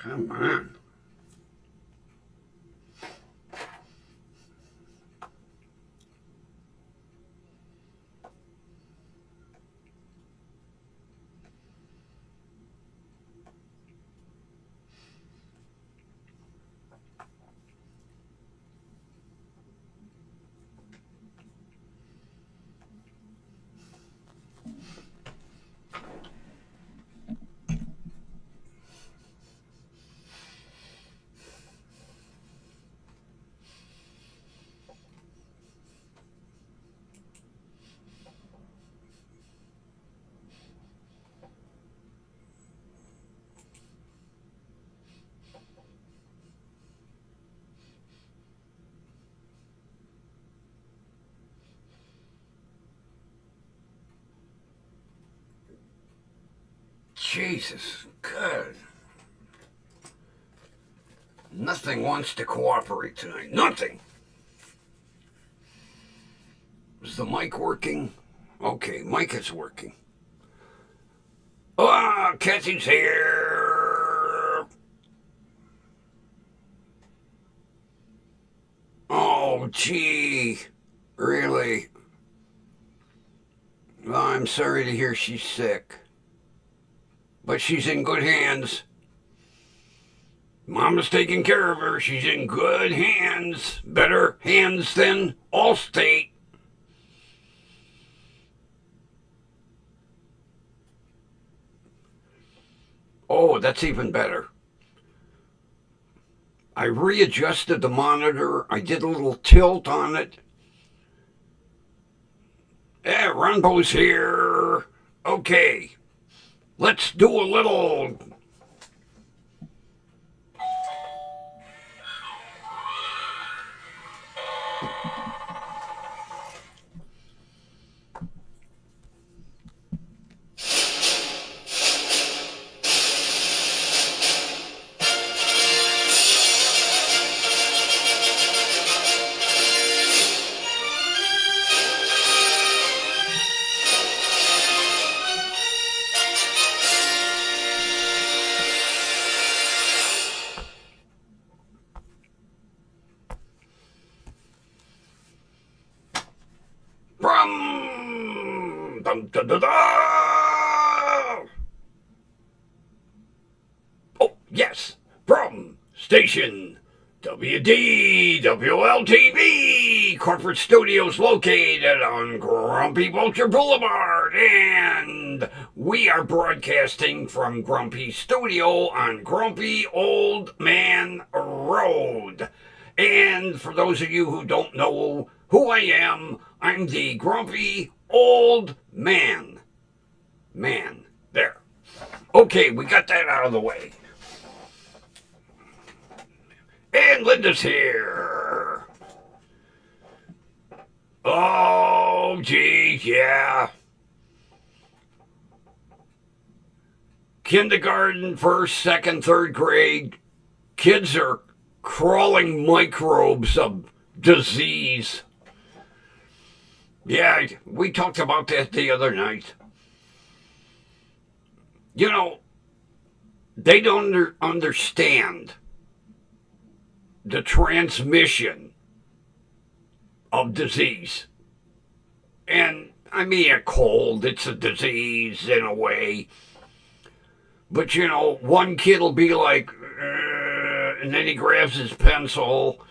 Come on. Jesus, good. Nothing wants to cooperate tonight. Nothing. Is the mic working? Okay, mic is working. Ah, Kathy's here. Oh, gee. Really? Well, I'm sorry to hear she's sick. But she's in good hands. Mama's taking care of her. She's in good hands. Better hands than Allstate. Oh, that's even better. I readjusted the monitor. I did a little tilt on it. Yeah, Runbo's here. Okay. Let's do a little... From... Dun, dun, dun, dun. Oh, yes. From station WDWL TV, corporate studios located on Grumpy Vulture Boulevard, and we are broadcasting from Grumpy Studio on Grumpy Old Man Road. And for those of you who don't know who I am, I'm the Grumpy Old Man. There. Okay, we got that out of the way. And Linda's here. Oh, geez, yeah. Kindergarten, first, second, third grade, kids are crawling microbes of disease. Yeah, we talked about that the other night. You know, they don't understand the transmission of disease. And I mean, a cold, it's a disease in a way. But you know, one kid will be like, and then he grabs his pencil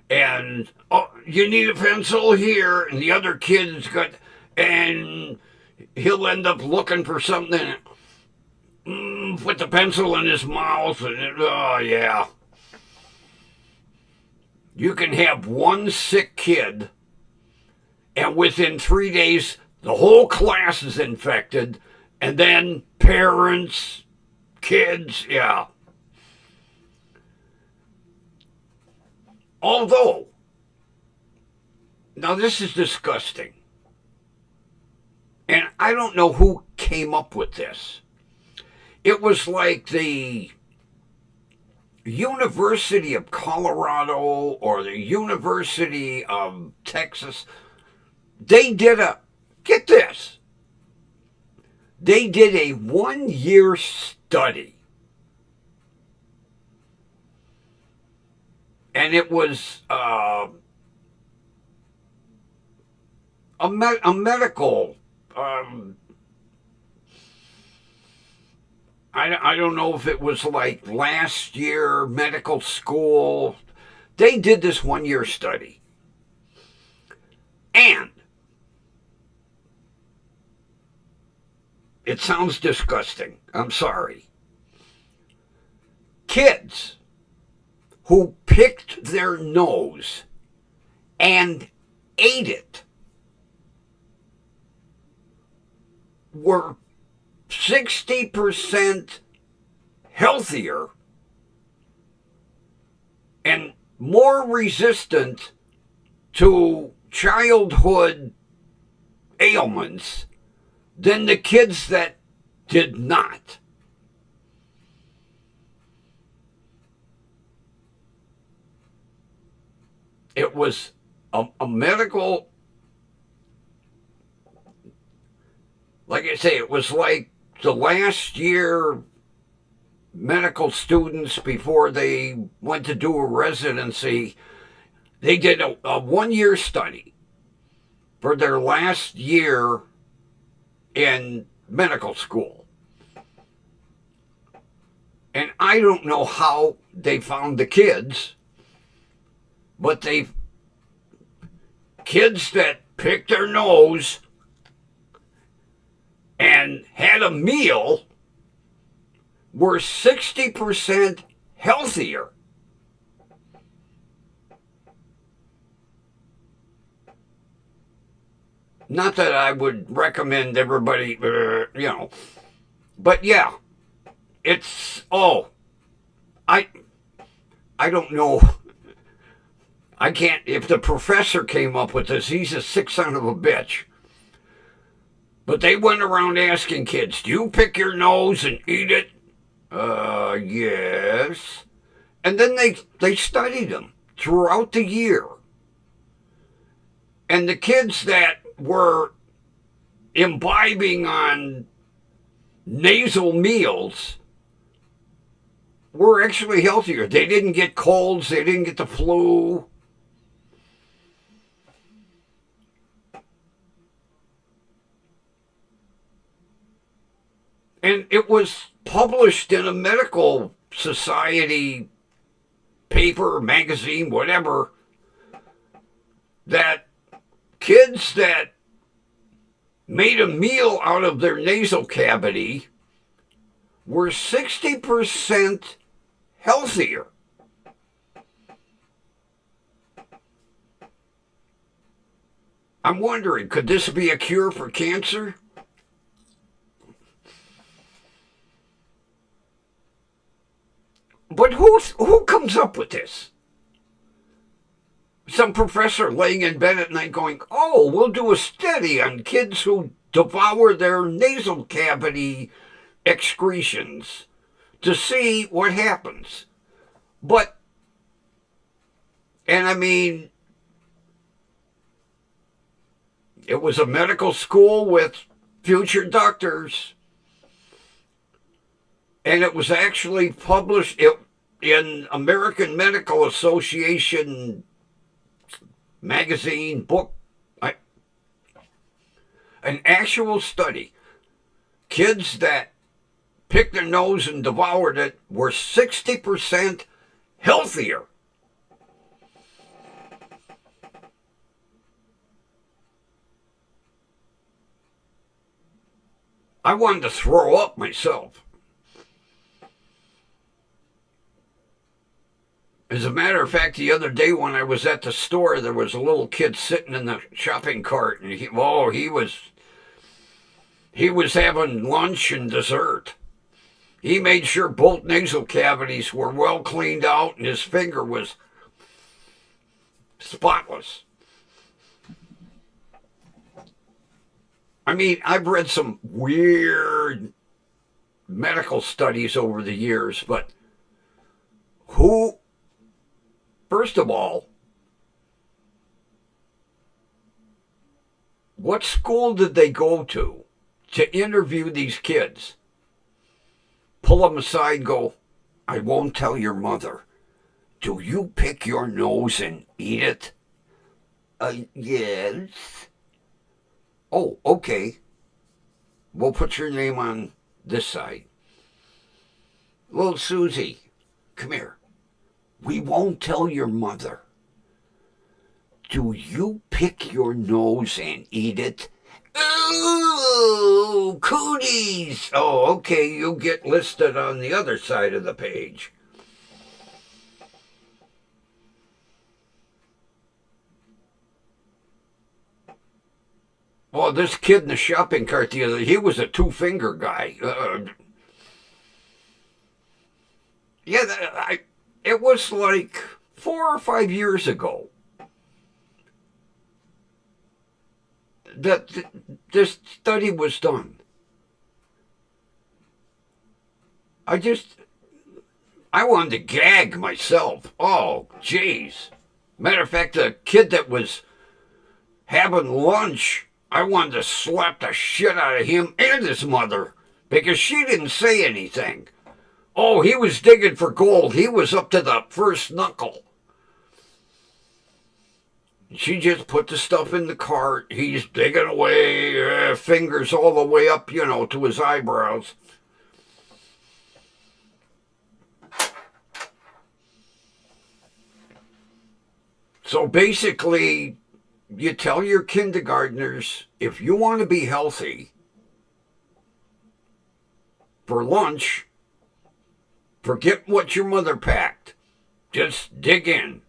and, oh, you need a pencil here. And the other kid's got, and he'll end up looking for something, put the pencil in his mouth, and oh, yeah. You can have one sick kid, and within 3 days, the whole class is infected, and then parents, kids, yeah. Although, now this is disgusting, and I don't know who came up with this. It was like the University of Colorado or the University of Texas. They did get this, they did a 1-year study and it was a medical. I don't know if it was like last year medical school. They did this 1 year study. And it sounds disgusting. I'm sorry. Kids who picked their nose and ate it were 60% healthier and more resistant to childhood ailments than the kids that did not. It was a medical, like I say, it was like the last year medical students before they went to do a residency. They did a 1 year study for their last year in medical school. And I don't know how they found the kids, but kids that picked their nose and had a meal were 60% healthier. Not that I would recommend everybody, but yeah, it's, I don't know. I can't, if the professor came up with this, he's a sick son of a bitch. But they went around asking kids, do you pick your nose and eat it? Yes. And then they studied them throughout the year. And the kids that were imbibing on nasal meals were actually healthier. They didn't get colds. They didn't get the flu. And it was published in a medical society paper, magazine, whatever, that kids that made a meal out of their nasal cavity were 60% healthier. I'm wondering, could this be a cure for cancer? But who comes up with this? Some professor laying in bed at night going, we'll do a study on kids who devour their nasal cavity excretions to see what happens. But, and I mean, it was a medical school with future doctors. And it was actually published in American Medical Association magazine, book, an actual study. Kids that picked their nose and devoured it were 60% healthier. I wanted to throw up myself. As a matter of fact, the other day when I was at the store, there was a little kid sitting in the shopping cart, and he was having lunch and dessert. He made sure both nasal cavities were well cleaned out, and his finger was spotless. I mean, I've read some weird medical studies over the years, but first of all, what school did they go to interview these kids? Pull them aside and go, I won't tell your mother. Do you pick your nose and eat it? Yes. Oh, okay. We'll put your name on this side. Little Susie, come here. We won't tell your mother. Do you pick your nose and eat it? Ooh, cooties! Oh, okay, you get listed on the other side of the page. Oh, this kid in the shopping cart the other, he was a two-finger guy. Yeah, it was like 4 or 5 years ago that this study was done. I wanted to gag myself. Oh, jeez. Matter of fact, the kid that was having lunch, I wanted to slap the shit out of him and his mother because she didn't say anything. Oh, he was digging for gold. He was up to the first knuckle. She just put the stuff in the cart. He's digging away, fingers all the way up, to his eyebrows. So basically, you tell your kindergartners, if you want to be healthy for lunch, forget what your mother packed. Just dig in.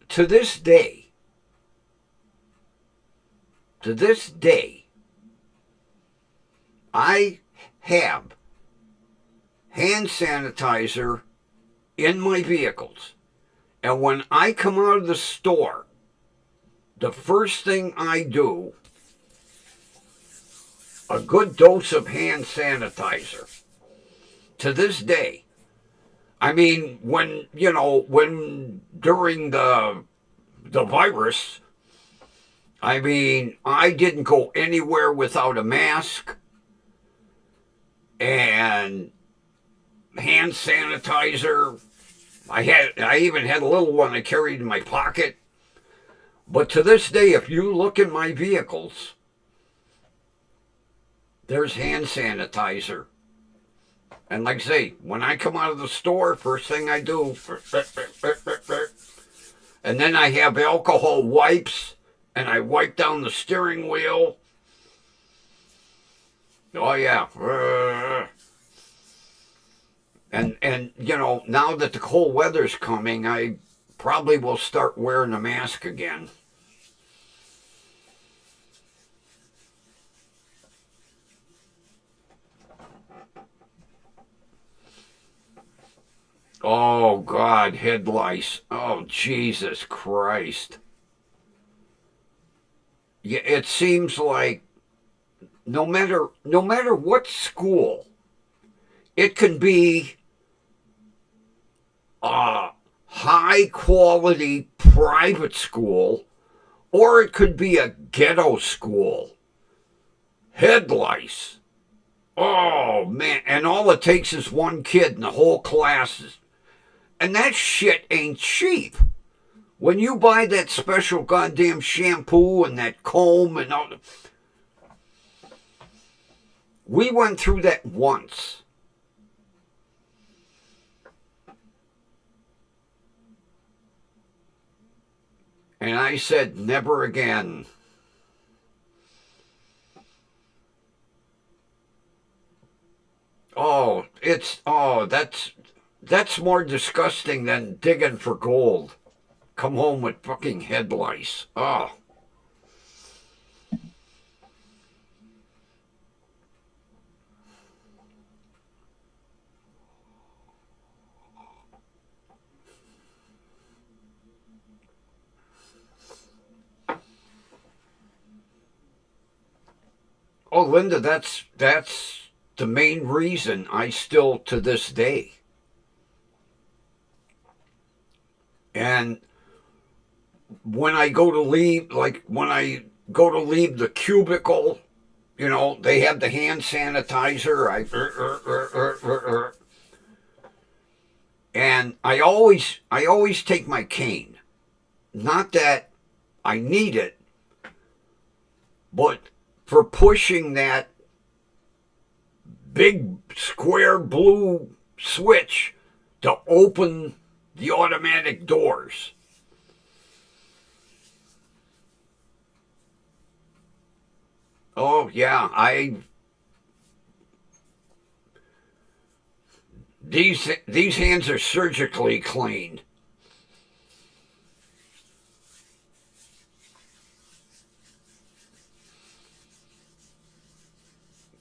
To this day, I have hand sanitizer in my vehicles. And when I come out of the store, the first thing I do, a good dose of hand sanitizer. To this day. I mean, when during the virus, I mean, I didn't go anywhere without a mask and hand sanitizer. I even had a little one I carried in my pocket. But to this day, if you look in my vehicles, there's hand sanitizer. And like I say, when I come out of the store, first thing I do, and then I have alcohol wipes, and I wipe down the steering wheel. Oh yeah. And now that the cold weather's coming, I probably will start wearing a mask again. Oh, God, head lice. Oh, Jesus Christ. Yeah, it seems like no matter what school, it can be a high quality private school or it could be a ghetto school. Head lice. Oh, man. And all it takes is one kid and the whole class is. And that shit ain't cheap. When you buy that special goddamn shampoo and that comb and all. We went through that once. And I said, never again. That's more disgusting than digging for gold. Come home with fucking head lice. Oh. Oh, Linda, that's the main reason I still to this day. And when I go to leave the cubicle You know, they have the hand sanitizer. And I always take my cane. Not that I need it, but for pushing that big square blue switch to open the automatic doors. Oh yeah, I these hands are surgically clean.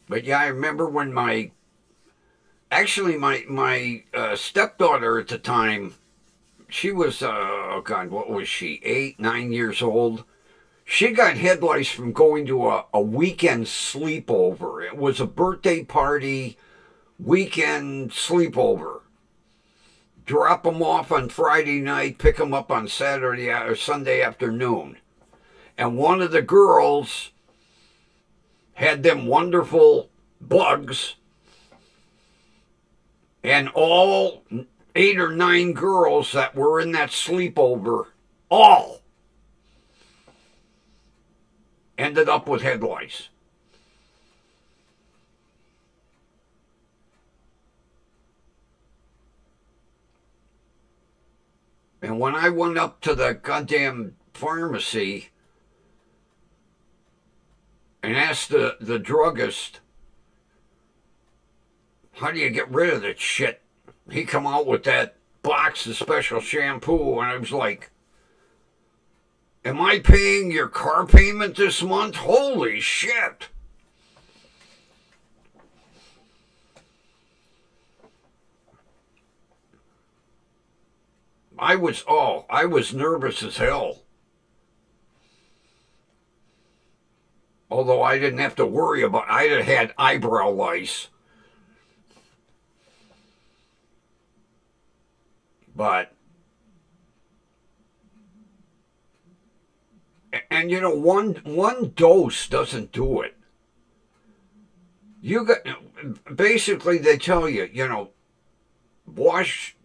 But yeah, I remember when my stepdaughter at the time, she was oh god, what was she, 8, 9 years old? She got head lice from going to a weekend sleepover. It was a birthday party weekend sleepover. Drop them off on Friday night, pick them up on Saturday or Sunday afternoon. And one of the girls had them wonderful bugs, and all 8 or 9 girls that were in that sleepover all ended up with head lice. And when I went up to the goddamn pharmacy and asked the druggist, how do you get rid of that shit? He come out with that box of special shampoo, and I was like, am I paying your car payment this month? Holy shit. I was nervous as hell. Although I didn't have to worry about, I'd have had eyebrow lice. But, and you know, one dose doesn't do it. You got, basically they tell you, you know, wash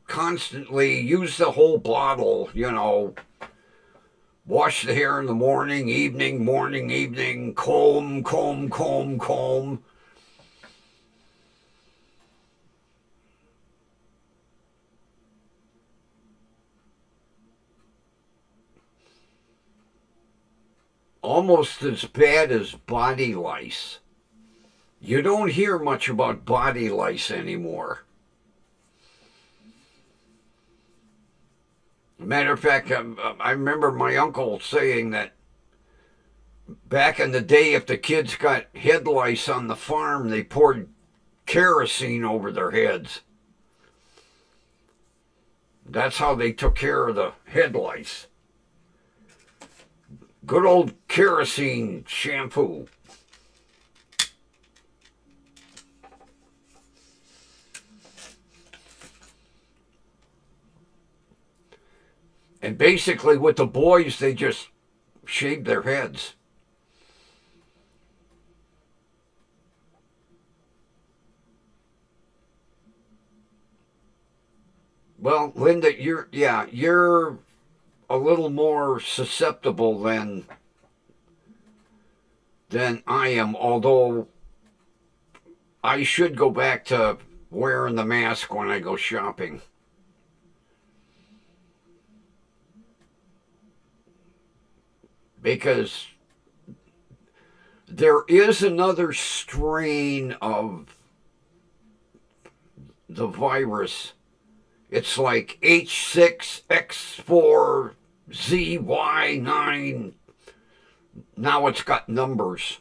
constantly, use the whole bottle, you know, wash the hair in the morning, evening, comb, comb, comb, comb. Almost as bad as body lice. You don't hear much about body lice anymore. Matter of fact, I remember my uncle saying that back in the day, if the kids got head lice on the farm, they poured kerosene over their heads. That's how they took care of the head lice. Good old kerosene shampoo. And basically, with the boys, they just shaved their heads. Well, Linda, you're a little more susceptible than I am. Although I should go back to wearing the mask when I go shopping, because there is another strain of the virus. It's like H6X4ZY9. Now it's got numbers.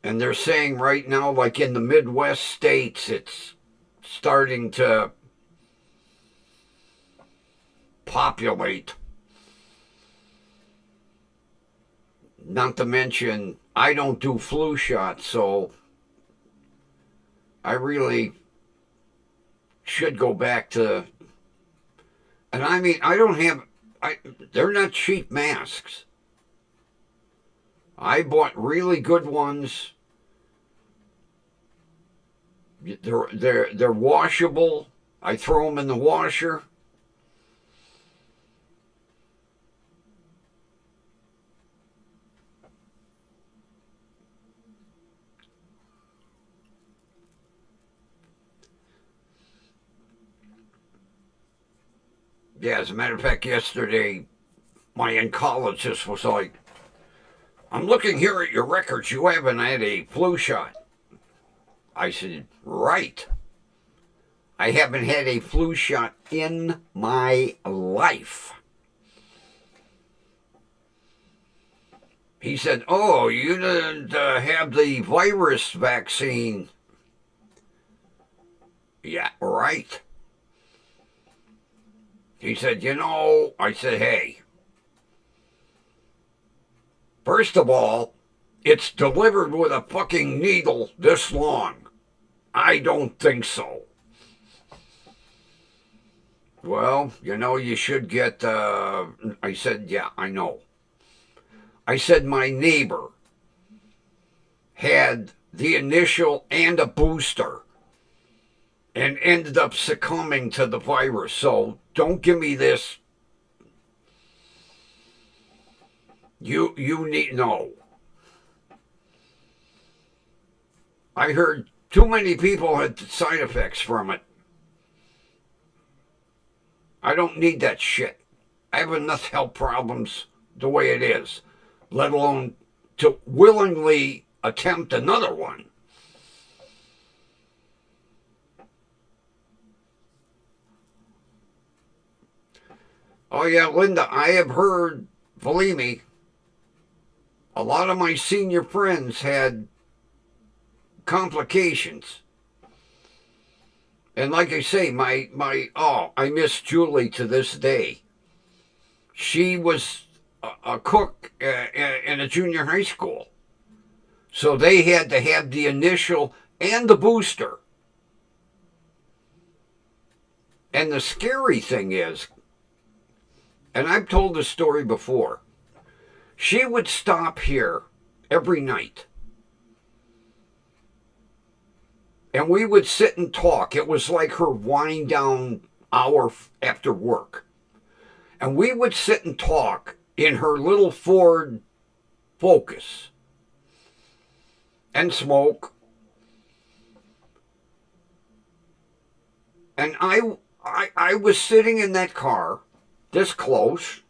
And they're saying right now, like in the Midwest states, it's starting to populate. Not to mention, I don't do flu shots, so I really should go back to. And I mean, I don't have. They're not cheap masks. I bought really good ones. They're washable. I throw them in the washer. Yeah, as a matter of fact, yesterday my oncologist was like, I'm looking here at your records. You haven't had a flu shot. I said, right. I haven't had a flu shot in my life. He said, oh, you didn't have the virus vaccine. Yeah, right. He said, I said, hey, first of all, it's delivered with a fucking needle this long. I don't think so. Well, you should get, I said, yeah, I know. I said my neighbor had the initial and a booster and ended up succumbing to the virus. So don't give me this. You need, no. I heard too many people had side effects from it. I don't need that shit. I have enough health problems the way it is, let alone to willingly attempt another one. Oh, yeah, Linda, I have heard, believe me, a lot of my senior friends had complications. And like I say, I miss Julie to this day. She was a cook in a junior high school. So they had to have the initial and the booster. And the scary thing is, and I've told this story before, she would stop here every night. And we would sit and talk. It was like her wind down hour after work. And we would sit and talk in her little Ford Focus and smoke. And I was sitting in that car this close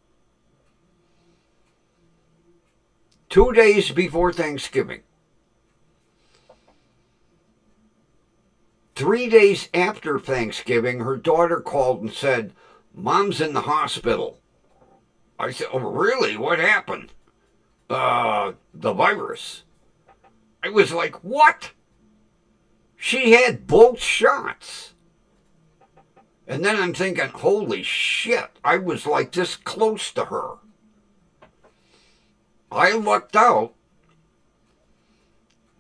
2 days before Thanksgiving. 3 days after Thanksgiving, her daughter called and said, Mom's in the hospital. I said, oh, really? What happened? The virus. I was like, what? She had both shots. And then I'm thinking, holy shit, I was like this close to her. I lucked out.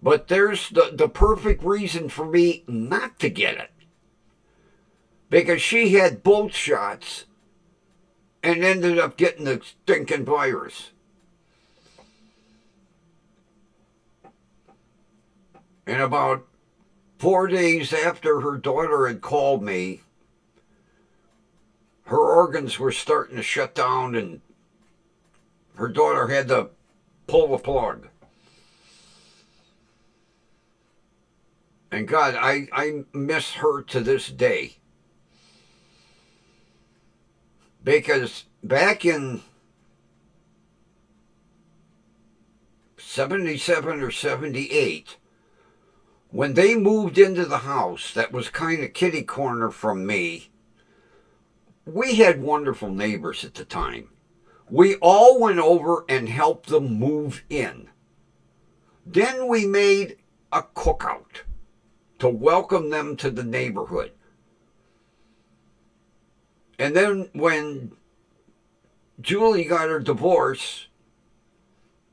But there's the perfect reason for me not to get it. Because she had both shots and ended up getting the stinking virus. And about 4 days after her daughter had called me, her organs were starting to shut down and her daughter had to pull the plug. And God, I miss her to this day. Because back in 77 or 78, when they moved into the house that was kind of kitty corner from me, we had wonderful neighbors at the time. We all went over and helped them move in. Then we made a cookout to welcome them to the neighborhood. And then when Julie got her divorce,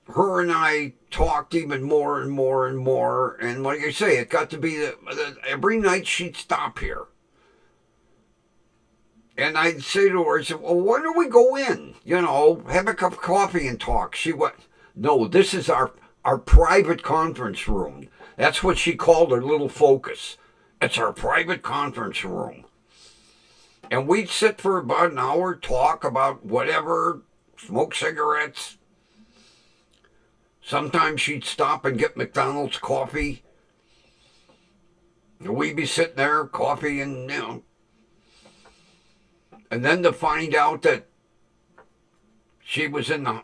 her and I talked even more and more and more. And like I say, it got to be every night she'd stop here. And I'd say to her, I said, well, why don't we go in? Have a cup of coffee and talk. She went, No, this is our private conference room. That's what she called her little focus. It's our private conference room. And we'd sit for about an hour, talk about whatever, smoke cigarettes. Sometimes she'd stop and get McDonald's coffee. And we'd be sitting there, coffee and, and then to find out that she was in the,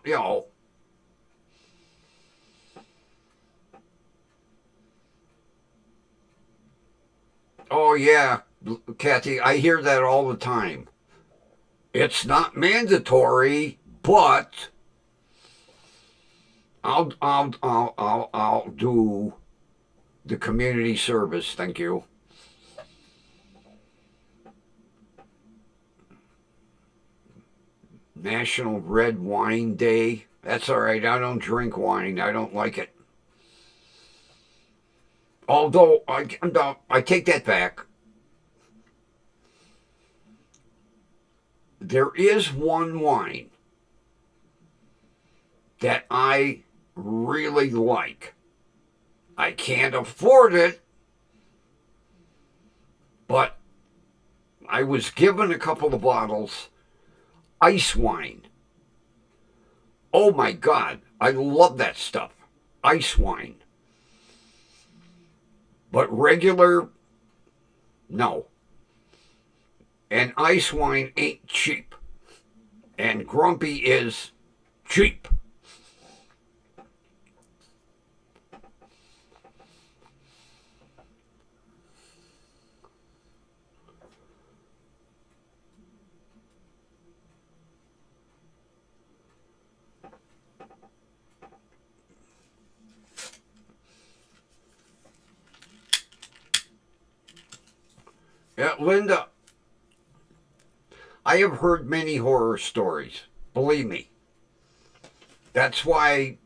oh yeah, Kathy, I hear that all the time. It's not mandatory, but I'll do the community service. Thank you. National Red Wine Day. That's all right. I don't drink wine. I don't like it. Although I take that back. There is one wine that I really like. I can't afford it, but I was given a couple of bottles. Ice wine. Oh my God, I love that stuff. Ice wine. But regular, no. And ice wine ain't cheap. And Grumpy is cheap. Yeah, Linda, I have heard many horror stories. Believe me. That's why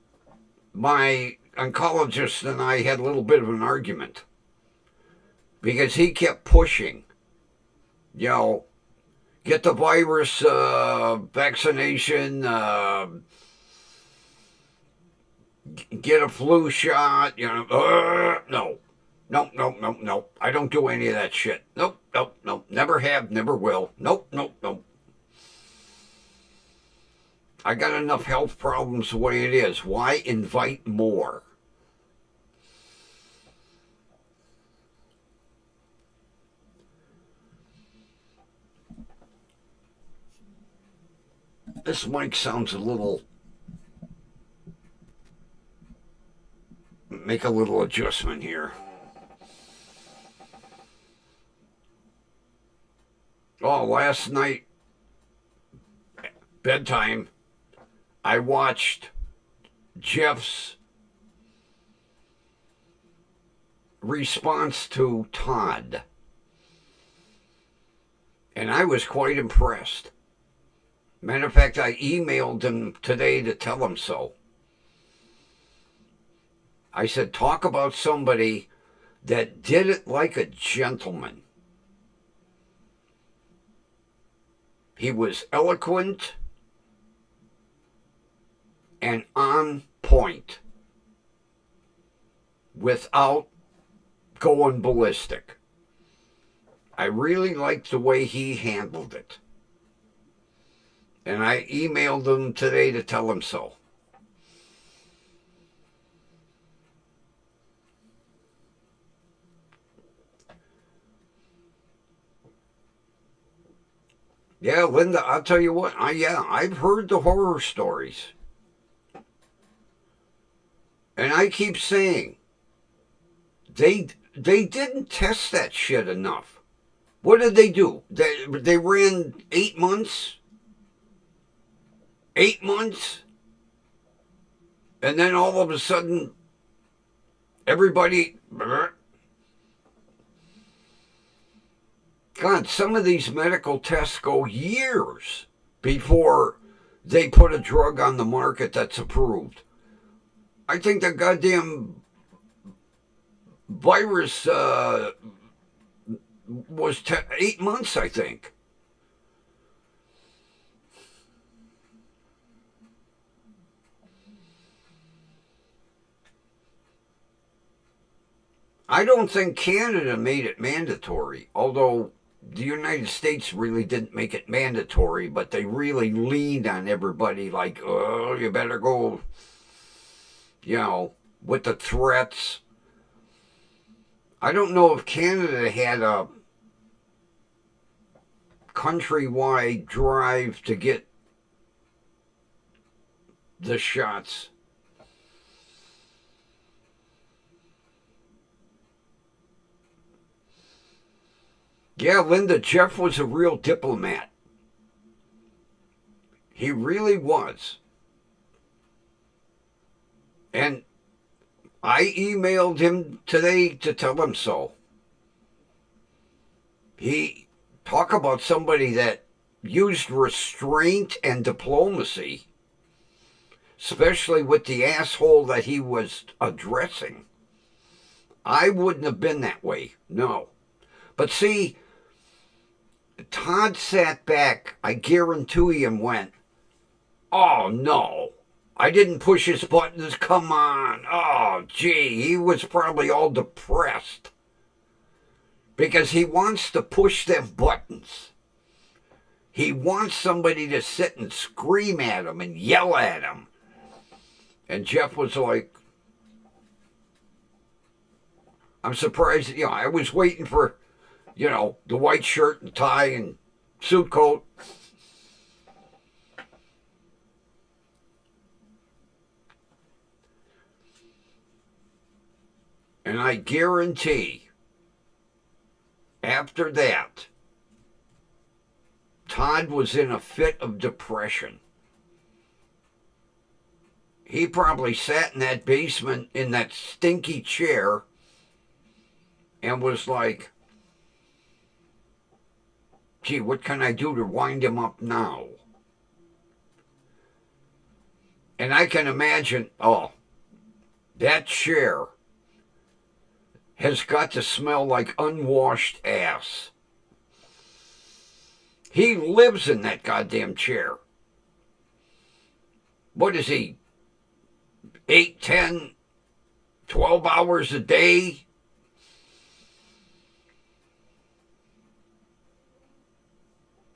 my oncologist and I had a little bit of an argument. Because he kept pushing, get the virus vaccination, get a flu shot, no. Nope, nope, nope, nope. I don't do any of that shit. Nope, nope, nope. Never have, never will. Nope, nope, nope. I got enough health problems the way it is. Why invite more? This mic sounds a little. Make a little adjustment here. Oh, last night, bedtime, I watched Jeff's response to Todd. And I was quite impressed. Matter of fact, I emailed him today to tell him so. I said, talk about somebody that did it like a gentleman. He was eloquent and on point without going ballistic. I really liked the way he handled it. And I emailed him today to tell him so. Yeah, Linda, I'll tell you what. I've heard the horror stories. And I keep saying, they didn't test that shit enough. What did they do? They ran 8 months? 8 months? And then all of a sudden, everybody... God, some of these medical tests go years before they put a drug on the market that's approved. I think the goddamn virus was 8 months, I think. I don't think Canada made it mandatory, although the United States really didn't make it mandatory, but they really leaned on everybody like, oh, you better go, you know, with the threats. I don't know if Canada had a countrywide drive to get the shots. Yeah, Linda, Jeff was a real diplomat. He really was. And I emailed him today to tell him so. He talk about somebody that used restraint and diplomacy, especially with the asshole that he was addressing. I wouldn't have been that way, no. But see, Todd sat back, I guarantee you, and went, oh no, I didn't push his buttons, come on. Oh, gee, he was probably all depressed. Because he wants to push them buttons. He wants somebody to sit and scream at him and yell at him. And Jeff was like, I'm surprised, you know, I was waiting for, you know, the white shirt and tie and suit coat. And I guarantee, after that, Todd was in a fit of depression. He probably sat in that basement in that stinky chair and was like, gee, what can I do to wind him up now? And I can imagine, oh, that chair has got to smell like unwashed ass. He lives in that goddamn chair. What is he? 8, 10, 12 hours a day?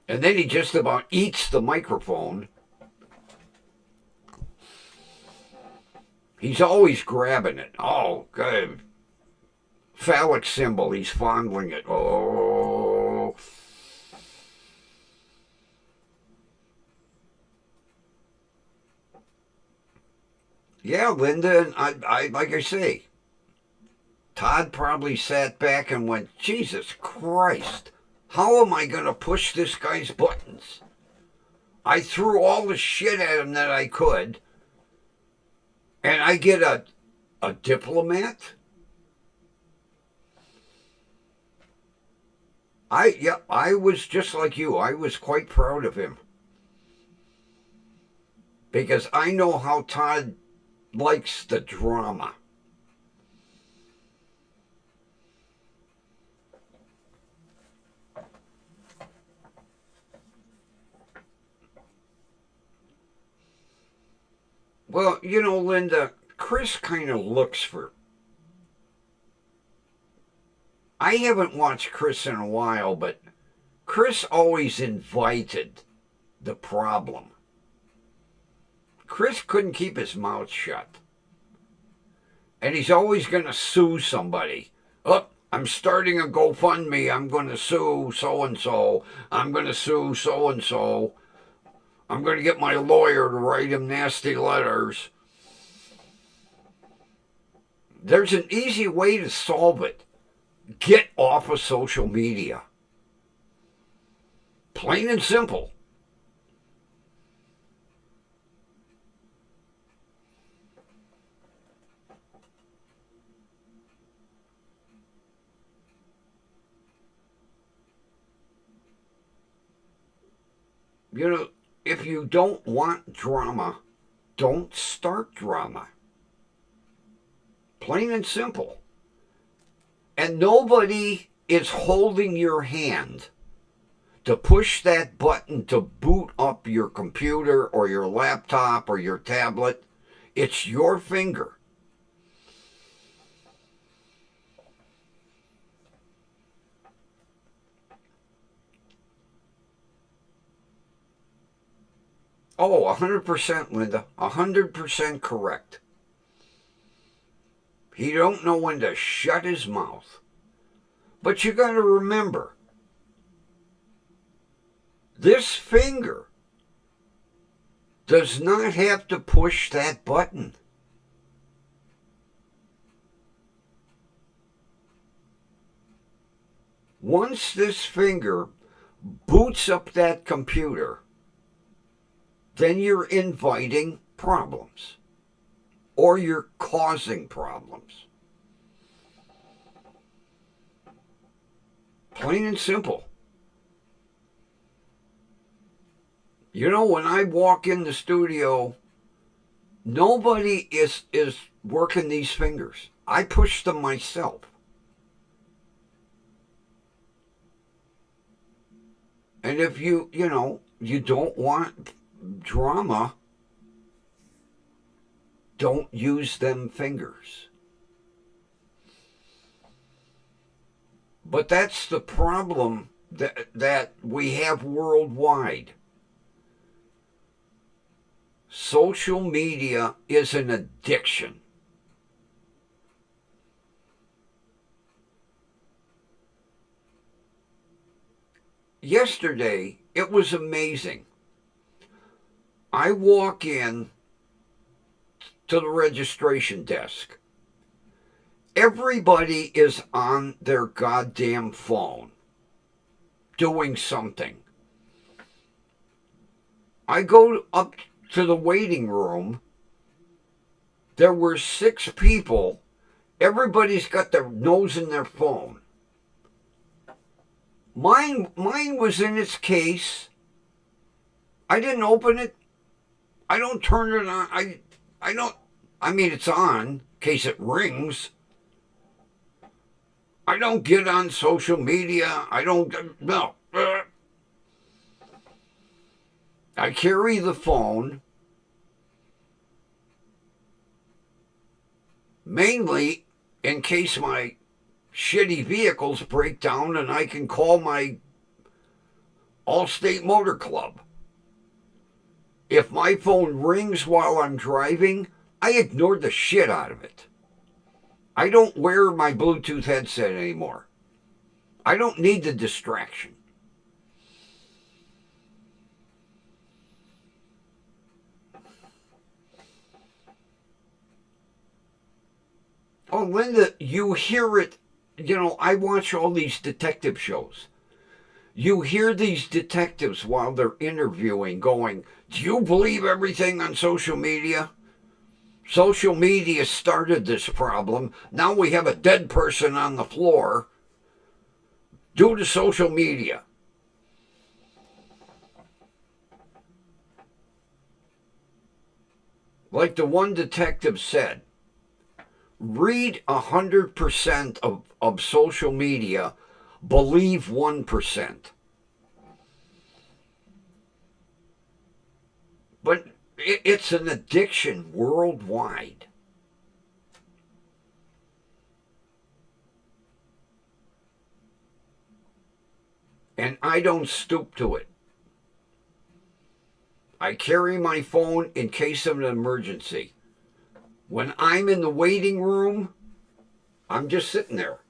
And then he just about eats the microphone. He's always grabbing it. Oh, good. Phallic symbol, he's fondling it. Oh. Yeah, Linda, and I like I say, Todd probably sat back and went, Jesus Christ, how am I going to push this guy's buttons? I threw all the shit at him that I could, and I get a diplomat? I was just like you. I was quite proud of him. Because I know how Todd likes the drama. Well, you know, Linda, Chris kind of looks for. I haven't watched Chris in a while, but Chris always invited the problem. Chris couldn't keep his mouth shut. And he's always going to sue somebody. Oh, I'm starting a GoFundMe. I'm going to sue so-and-so. I'm going to sue so-and-so. I'm going to get my lawyer to write him nasty letters. There's an easy way to solve it. Get off of social media. Plain and simple. You know, if you don't want drama, don't start drama. Plain and simple. And nobody is holding your hand to push that button to boot up your computer or your laptop or your tablet. It's your finger. Oh, 100%, Linda. 100% correct. He don't know when to shut his mouth. But you got to remember, this finger does not have to push that button. Once this finger boots up that computer, then you're inviting problems or you're causing problems. Plain and simple. You know, when I walk in the studio, nobody is working these fingers. I push them myself. And if you don't want drama, don't use them fingers. But that's the problem that we have worldwide. Social media is an addiction. Yesterday, it was amazing. I walk in to the registration desk. Everybody is on their goddamn phone doing something. I go up to the waiting room. There were 6 people. Everybody's got their nose in their phone. Mine was in its case. I didn't open it. I don't turn it on. I mean, it's on in case it rings. I don't get on social media. No. I carry the phone mainly in case my shitty vehicles break down and I can call my Allstate Motor Club. If my phone rings while I'm driving, I ignore the shit out of it. I don't wear my Bluetooth headset anymore. I don't need the distraction. Oh, Linda, you hear it. I watch all these detective shows. You hear these detectives while they're interviewing going, "Do you believe everything on social media? Social media started this problem. Now we have a dead person on the floor due to social media." Like the one detective said, read 100% of social media, believe 1%. But it's an addiction worldwide. And I don't stoop to it. I carry my phone in case of an emergency. When I'm in the waiting room, I'm just sitting there,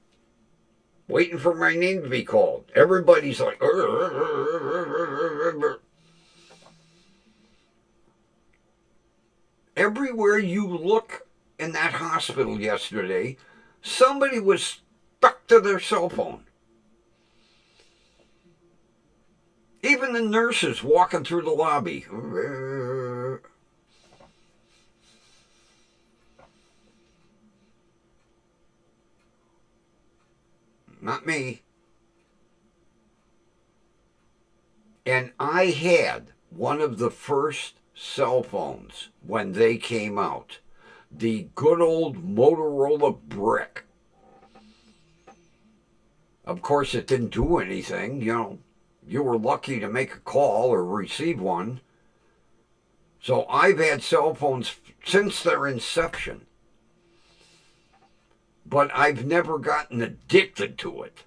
waiting for my name to be called. Everybody's like, everywhere you look in that hospital yesterday, somebody was stuck to their cell phone. Even the nurses walking through the lobby. Not me. And I had one of the first cell phones when they came out. The good old Motorola brick. Of course, it didn't do anything. You were lucky to make a call or receive one. So I've had cell phones since their inception. But I've never gotten addicted to it.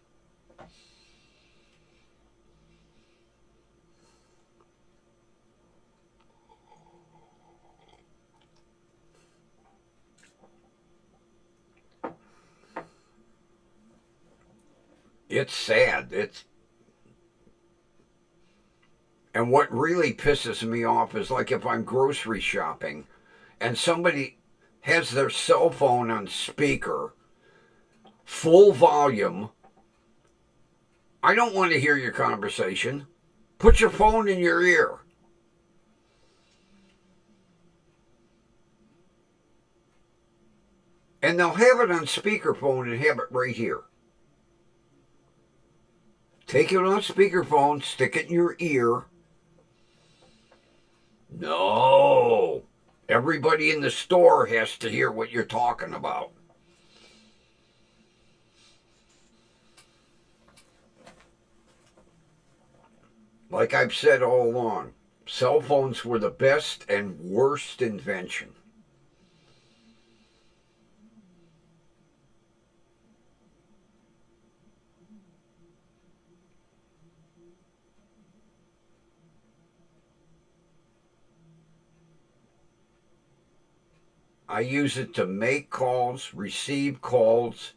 It's sad. And what really pisses me off is like if I'm grocery shopping and somebody has their cell phone on speaker, full volume. I don't want to hear your conversation. Put your phone in your ear. And they'll have it on speakerphone and have it right here. Take it on speakerphone, stick it in your ear. No. Everybody in the store has to hear what you're talking about. Like I've said all along, cell phones were the best and worst invention. I use it to make calls, receive calls,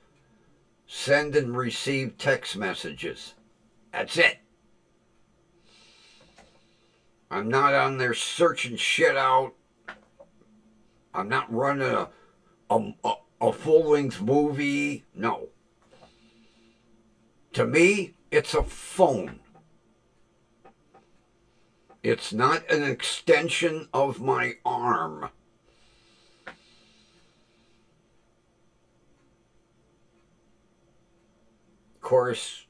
send and receive text messages. That's it. I'm not on there searching shit out. I'm not running a full-length movie. No. To me, it's a phone. It's not an extension of my arm. Of course,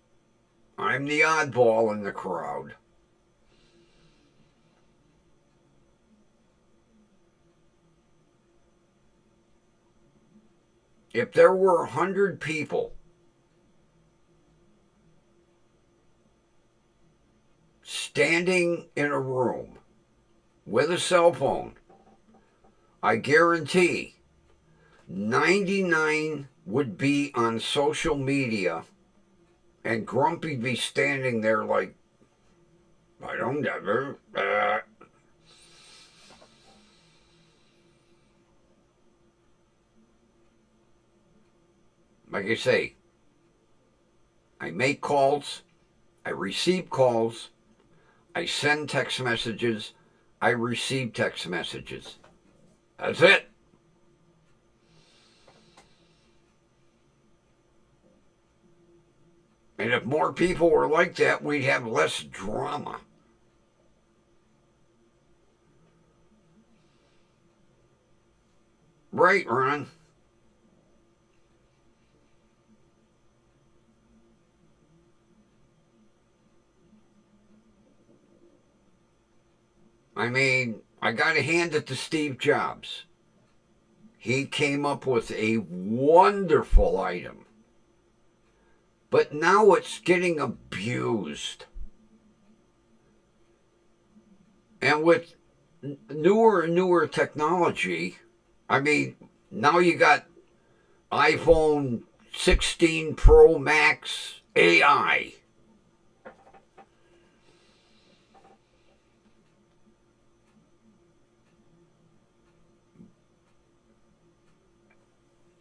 I'm the oddball in the crowd. If there were 100 people standing in a room with a cell phone, I guarantee 99 would be on social media and Grumpy be standing there like, I don't ever. Like I say, I make calls, I receive calls, I send text messages, I receive text messages. That's it. And if more people were like that, we'd have less drama. Right, Ron? I mean, I got to hand it to Steve Jobs. He came up with a wonderful item. But now it's getting abused. And with newer and newer technology, I mean, now you got iPhone 16 Pro Max AI.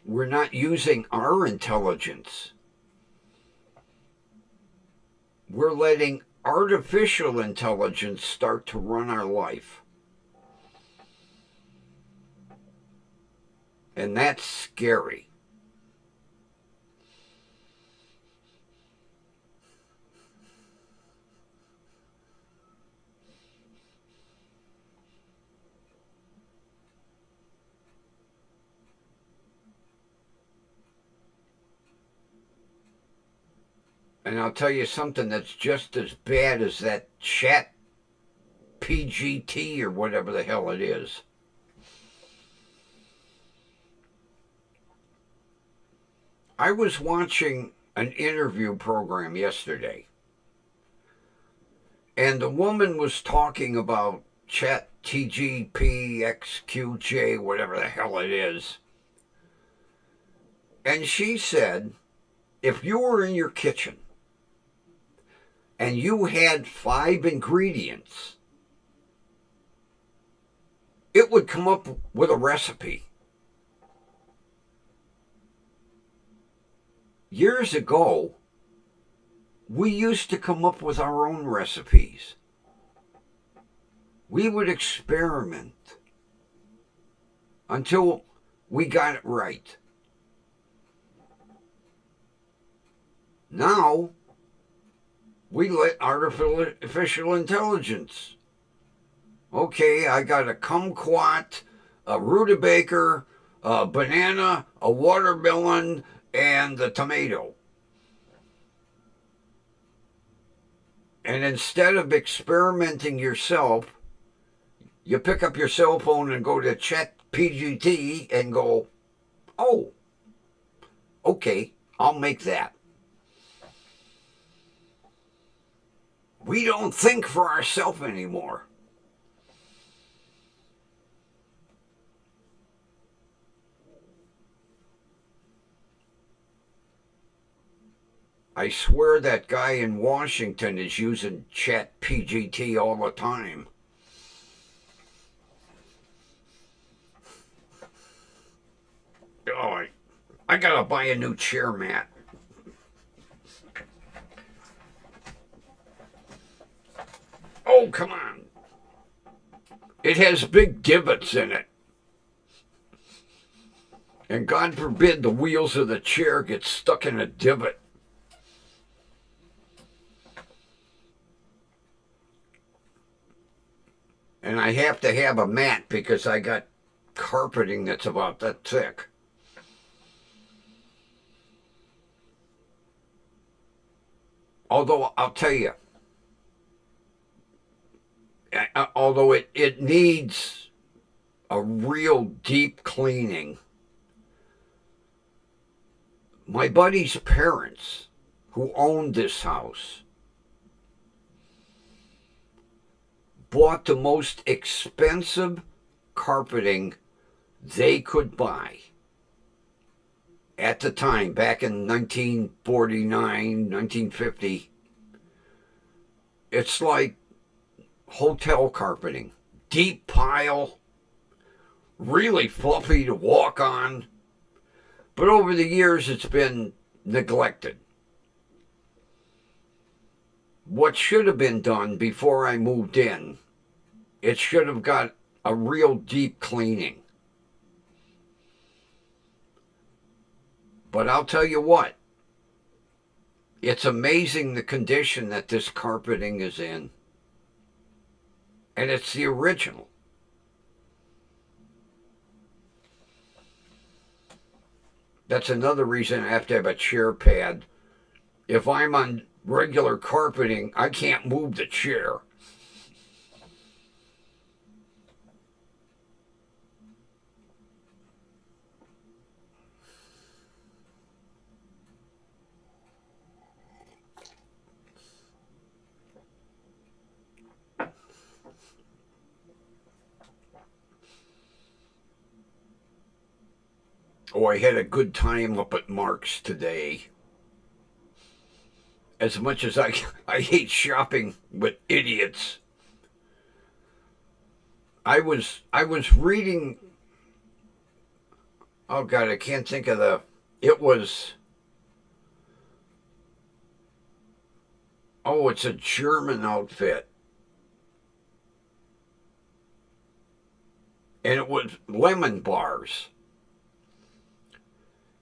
We're not using our intelligence. We're letting artificial intelligence start to run our life. And that's scary. And I'll tell you something that's just as bad as that chat PGT or whatever the hell it is. I was watching an interview program yesterday, and the woman was talking about chat TGP, XQJ, whatever the hell it is. And she said, if you were in your kitchen and you had 5 ingredients, it would come up with a recipe. Years ago, we used to come up with our own recipes. We would experiment until we got it right. Now, we let artificial intelligence. Okay, I got a kumquat, a rutabaga, a banana, a watermelon, and a tomato. And instead of experimenting yourself, you pick up your cell phone and go to ChatGPT and go, oh, okay, I'll make that. We don't think for ourselves anymore. I swear that guy in Washington is using ChatGPT all the time. Oh, I gotta buy a new chair mat. Oh, come on. It has big divots in it. And God forbid the wheels of the chair get stuck in a divot. And I have to have a mat because I got carpeting that's about that thick. Although I'll tell you, although it needs a real deep cleaning, my buddy's parents, who owned this house, bought the most expensive carpeting they could buy at the time, back in 1949, 1950. It's like hotel carpeting. Deep pile, really fluffy to walk on. But over the years, it's been neglected. What should have been done before I moved in, it should have got a real deep cleaning. But I'll tell you what, it's amazing the condition that this carpeting is in. And it's the original. That's another reason I have to have a chair pad. If I'm on regular carpeting, I can't move the chair. Oh, I had a good time up at Mark's today. As much as I hate shopping with idiots, I was reading. Oh God, I can't think of the. It was. Oh, it's a German outfit, and it was lemon bars.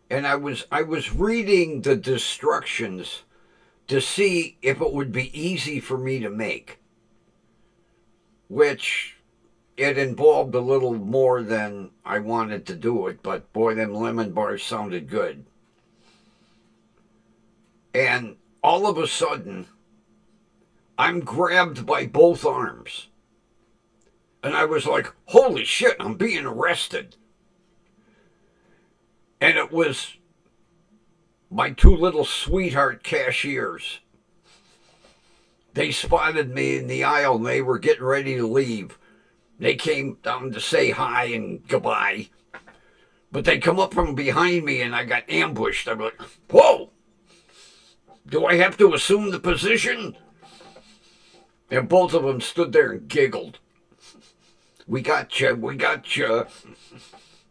And I was reading the instructions to see if it would be easy for me to make, which it involved a little more than I wanted to do it, but boy, them lemon bars sounded good. And all of a sudden, I'm grabbed by both arms. And I was like, holy shit, I'm being arrested. And it was my two little sweetheart cashiers. They spotted me in the aisle and they were getting ready to leave. They came down to say hi and goodbye. But they come up from behind me and I got ambushed. I'm like, whoa! Do I have to assume the position? And both of them stood there and giggled. We got you, we got you.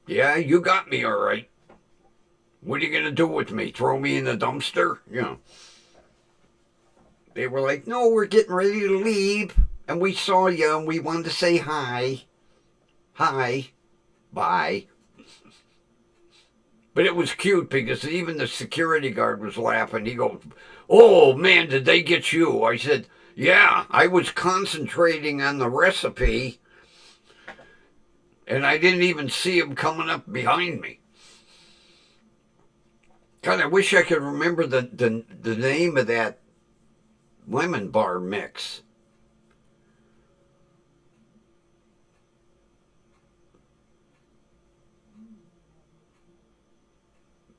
Yeah, you got me all right. What are you going to do with me? Throw me in the dumpster? You know. They were like, no, we're getting ready to leave. And we saw you and we wanted to say hi. Hi. Bye. But it was cute because even the security guard was laughing. He goes, oh, man, did they get you? I said, yeah, I was concentrating on the recipe and I didn't even see him coming up behind me. God, I wish I could remember the name of that lemon bar mix.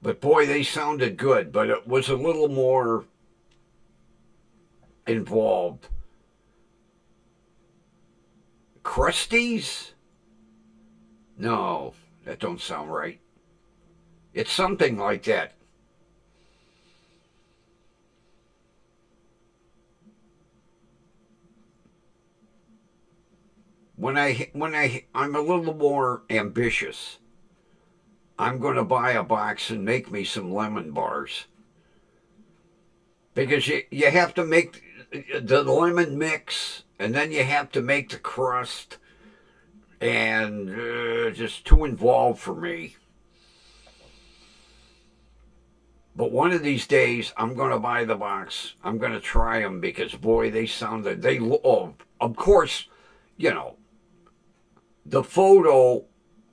But boy, they sounded good, but it was a little more involved. Krusties? No, that don't sound right. It's something like that. I'm a little more ambitious. I'm going to buy a box and make me some lemon bars because you have to make the lemon mix and then you have to make the crust and just too involved for me. But one of these days, I'm going to buy the box. I'm going to try them because, boy, they sounded. Oh, of course, you know, the photo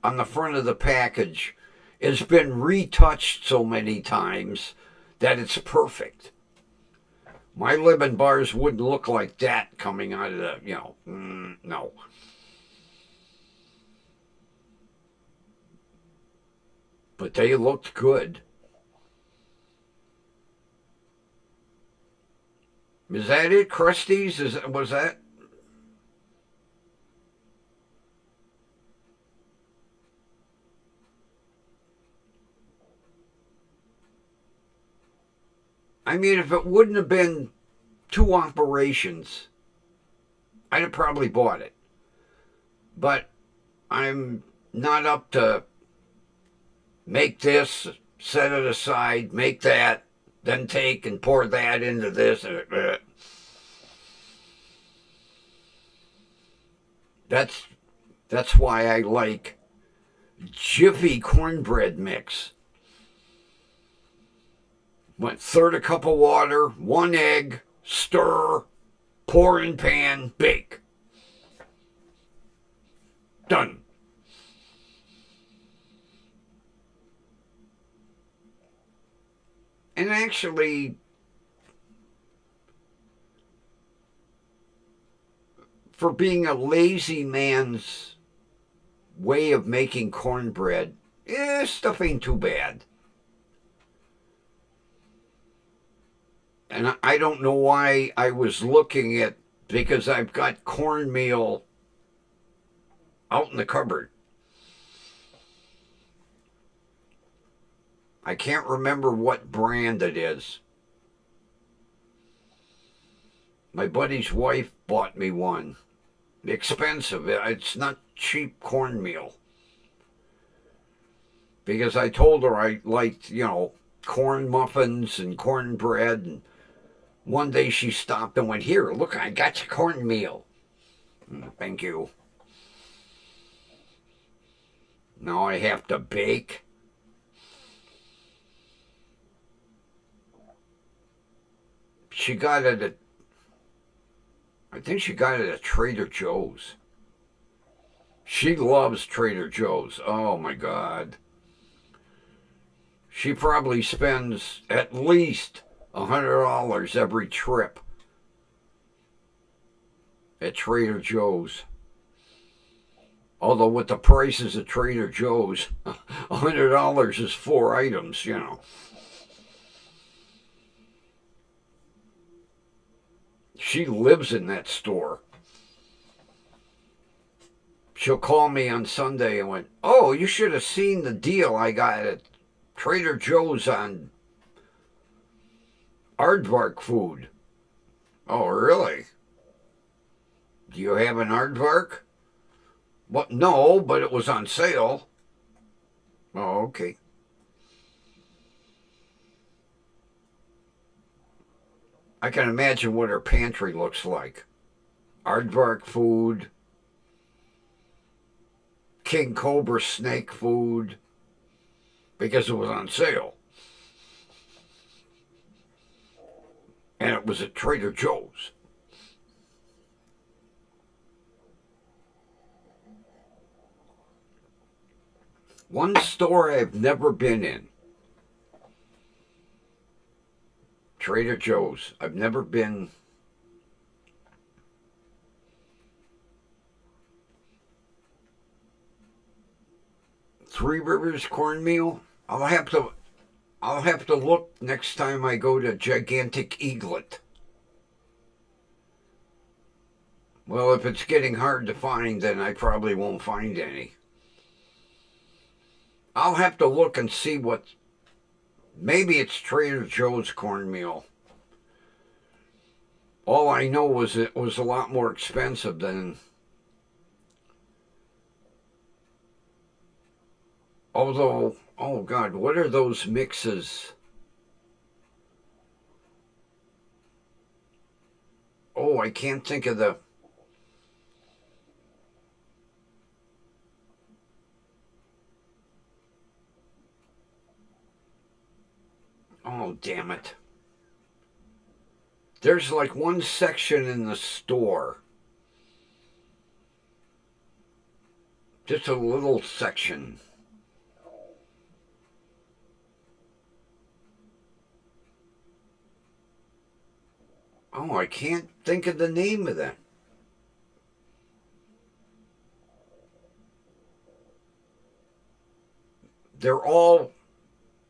on the front of the package has been retouched so many times that it's perfect. My lemon bars wouldn't look like that coming out of no. But they looked good. Is that it, Krusty's? Was that? I mean, if it wouldn't have been 2 operations, I'd have probably bought it. But I'm not up to make this, set it aside, make that, then take and pour that into this. That's that's why I like Jiffy cornbread mix. Went third a cup of water, 1 egg, stir, pour in pan, bake. Done. And actually, for being a lazy man's way of making cornbread, stuff ain't too bad. And I don't know why I was looking at, because I've got cornmeal out in the cupboard. I can't remember what brand it is. My buddy's wife bought me one. Expensive. It's not cheap cornmeal. Because I told her I liked, corn muffins and cornbread. And one day she stopped and went, here, look, I got you cornmeal. Thank you. Now I have to bake. She got it at, I think she got it at Trader Joe's. She loves Trader Joe's. Oh my God. She probably spends at least $100 every trip at Trader Joe's. Although with the prices at Trader Joe's, $100 is 4 items, She lives in that store. She'll call me on Sunday and went, oh, you should have seen the deal I got at Trader Joe's on aardvark food. Oh, really? Do you have an aardvark? What? No, but it was on sale. Oh, okay. I can imagine what her pantry looks like. Aardvark food, king cobra snake food, because it was on sale. And it was at Trader Joe's. One store I've never been in, Trader Joe's. I've never been. Three Rivers cornmeal. I'll have to look next time I go to Gigantic Eaglet. Well, if it's getting hard to find, then I probably won't find any. I'll have to look and see what. Maybe it's Trader Joe's cornmeal. All I know was it was a lot more expensive than. Although, oh God, what are those mixes? Oh, I can't think of the. Oh, damn it. There's like one section in the store. Just a little section. Oh, I can't think of the name of that. They're all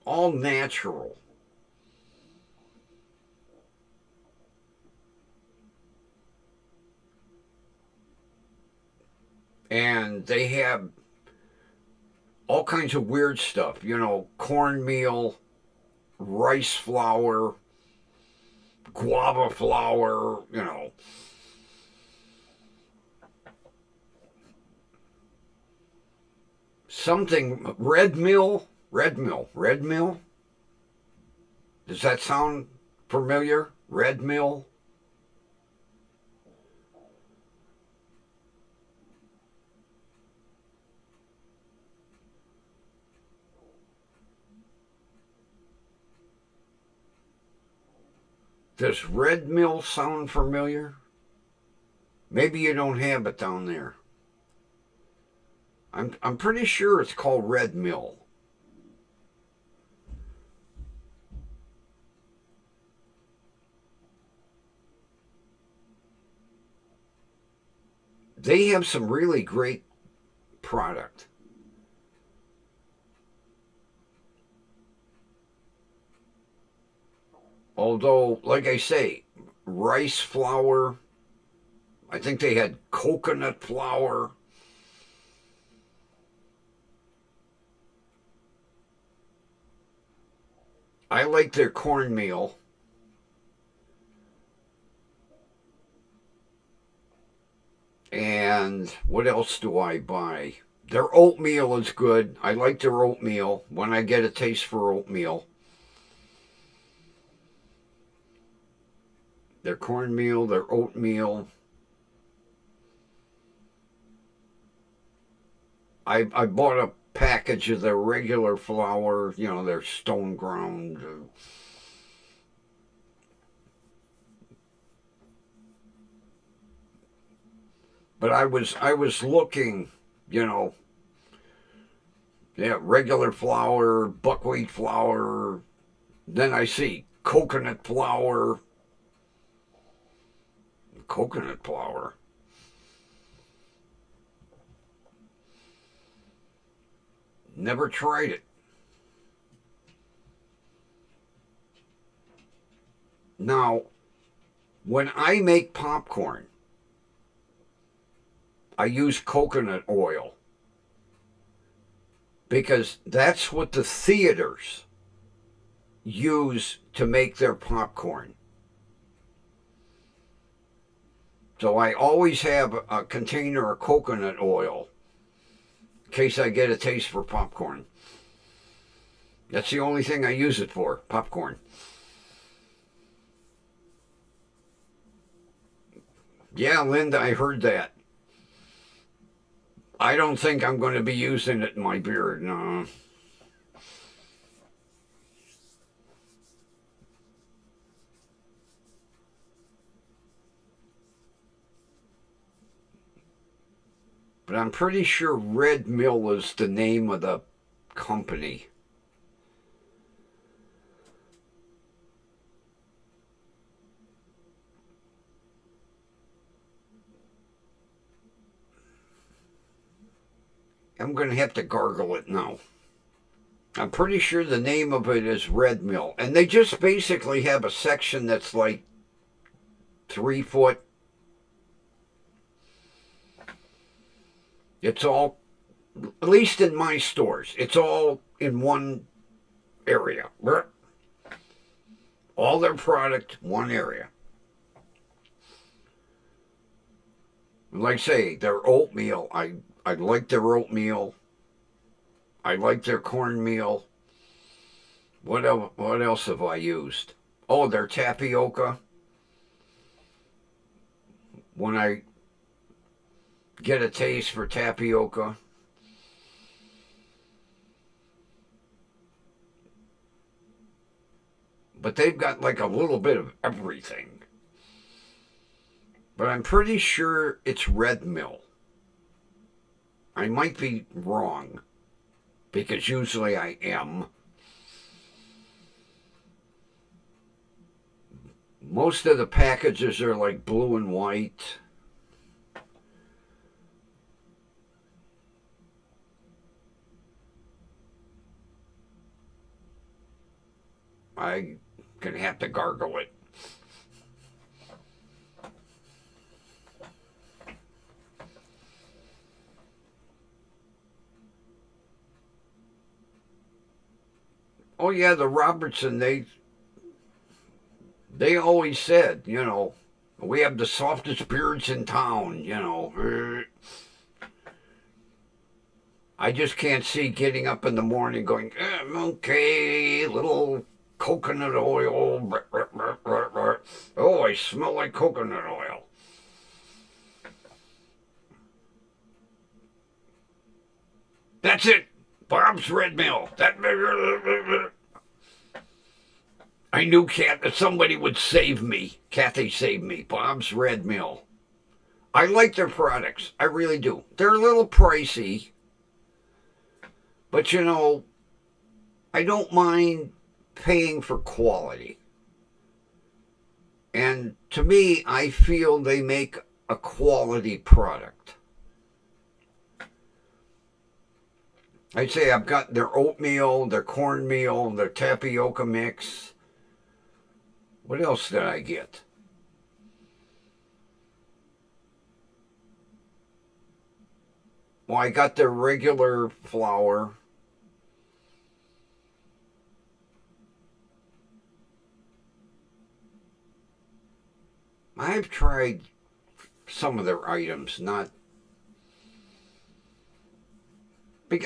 natural. And they have all kinds of weird stuff, cornmeal, rice flour, guava flour, something, red mill. Does that sound familiar? Red mill? Does Red Mill sound familiar? Maybe you don't have it down there. I'm pretty sure it's called Red Mill. They have some really great product. Although, like I say, rice flour, I think they had coconut flour. I like their cornmeal. And what else do I buy? Their oatmeal is good. I like their oatmeal when I get a taste for oatmeal. Their cornmeal, their oatmeal. I bought a package of their regular flour, their stone ground. But I was looking, regular flour, buckwheat flour. Then I see coconut flour. Coconut flour. Never tried it. Now, when I make popcorn, I use coconut oil because that's what the theaters use to make their popcorn. So I always have a container of coconut oil in case I get a taste for popcorn. That's the only thing I use it for, popcorn. Yeah, Linda, I heard that. I don't think I'm going to be using it in my beard, no. But I'm pretty sure Red Mill is the name of the company. I'm going to have to gargle it now. I'm pretty sure the name of it is Red Mill. And they just basically have a section that's like 3 foot. It's all, at least in my stores, it's all in one area. All their product, one area. Like I say, their oatmeal, I like their oatmeal. I like their cornmeal. What else have I used? Oh, their tapioca. When I get a taste for tapioca. But they've got like a little bit of everything. But I'm pretty sure it's Red Mill. I might be wrong, because usually I am. Most of the packages are like blue and white. I can have to gargle it. Oh yeah, the Robertson, they always said, we have the softest beards in town. I just can't see getting up in the morning going, okay, little coconut oil. Oh, I smell like coconut oil. That's it. Bob's Red Mill. I knew that somebody would save me. Kathy saved me. Bob's Red Mill. I like their products. I really do. They're a little pricey, but I don't mind paying for quality. And to me, I feel they make a quality product. I'd say I've got their oatmeal, their cornmeal, their tapioca mix. What else did I get? Well, I got their regular flour. I've tried some of their items, not.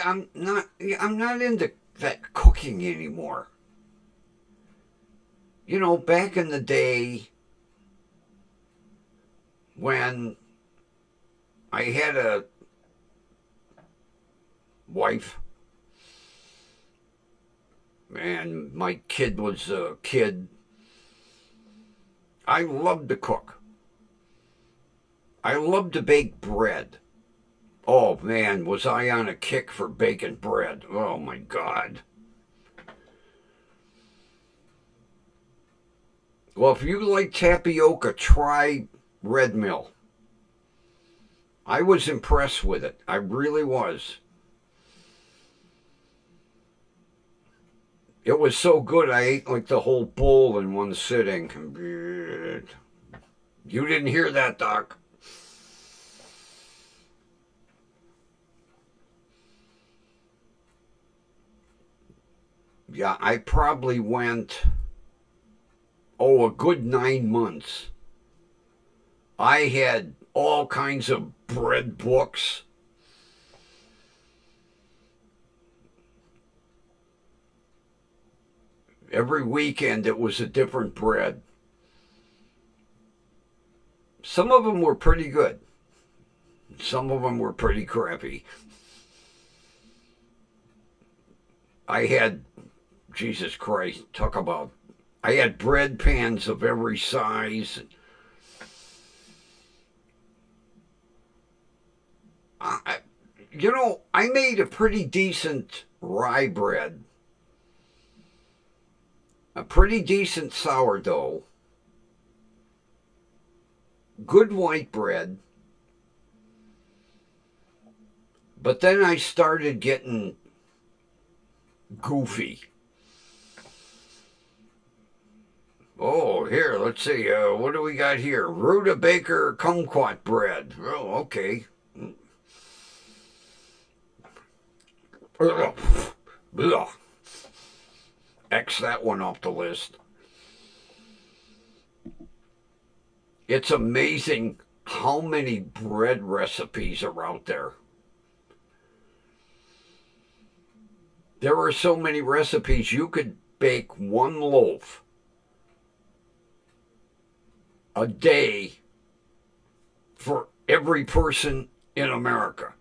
I'm not. I'm not into that cooking anymore. Back in the day when I had a wife and my kid was a kid, I loved to cook. I loved to bake bread. Oh man, was I on a kick for baking bread. Oh my God. Well, if you like tapioca, try Red Mill. I was impressed with it. I really was. It was so good I ate like the whole bowl in one sitting. You didn't hear that, Doc. Yeah, I probably went, a good 9 months. I had all kinds of bread books. Every weekend it was a different bread. Some of them were pretty good. Some of them were pretty crappy. I had, Jesus Christ, talk about, I had bread pans of every size. I, I made a pretty decent rye bread, a pretty decent sourdough, good white bread. But then I started getting goofy. Oh, here, let's see. What do we got here? Rutabaga kumquat bread. Oh, okay. Ugh. Ugh. X that one off the list. It's amazing how many bread recipes are out there. There are so many recipes. You could bake one loaf a day for every person in America.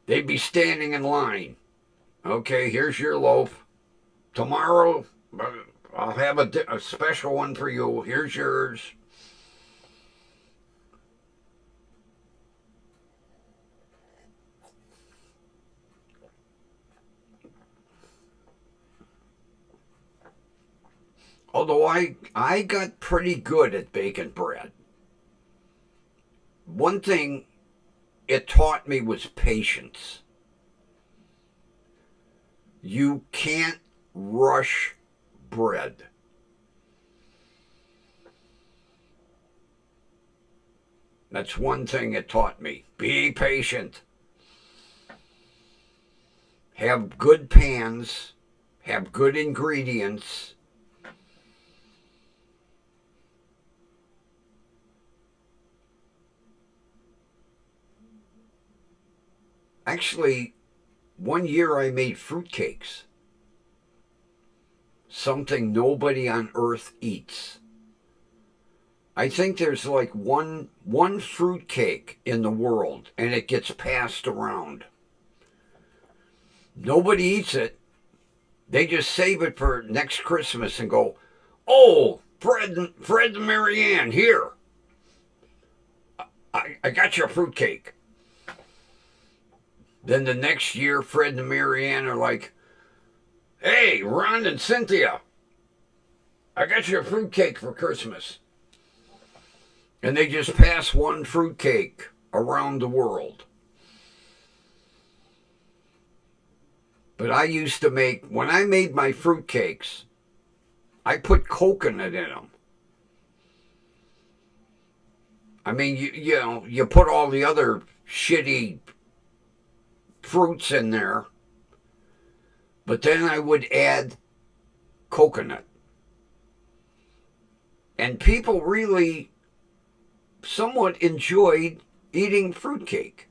They'd be standing in line. Okay, here's your loaf. Tomorrow, I'll have a special one for you. Here's yours. Although I got pretty good at baking bread. One thing it taught me was patience. You can't rush bread. That's one thing it taught me. Be patient. Have good pans. Have good ingredients. Actually, one year I made fruitcakes. Something nobody on earth eats. I think there's like one fruitcake in the world, and it gets passed around. Nobody eats it. They just save it for next Christmas and go, "Oh, Fred and Marianne, here. I got you a fruitcake." Then the next year, Fred and Marianne are like, "Hey, Ron and Cynthia, I got you a fruitcake for Christmas." And they just pass one fruitcake around the world. But I used to make, when I made my fruitcakes, I put coconut in them. I mean, you put all the other shitty fruits in there, but then I would add coconut. And people really somewhat enjoyed eating fruitcake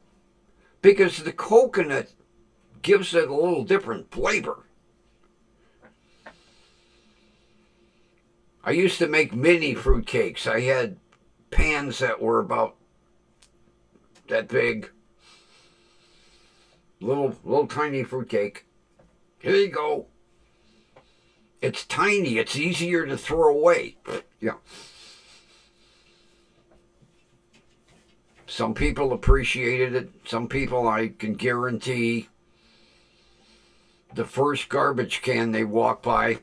because the coconut gives it a little different flavor. I used to make mini fruitcakes. I had pans that were about that big. Little tiny fruitcake. Here you go. It's tiny. It's easier to throw away. Yeah. Some people appreciated it. Some people, I can guarantee, the first garbage can they walk by,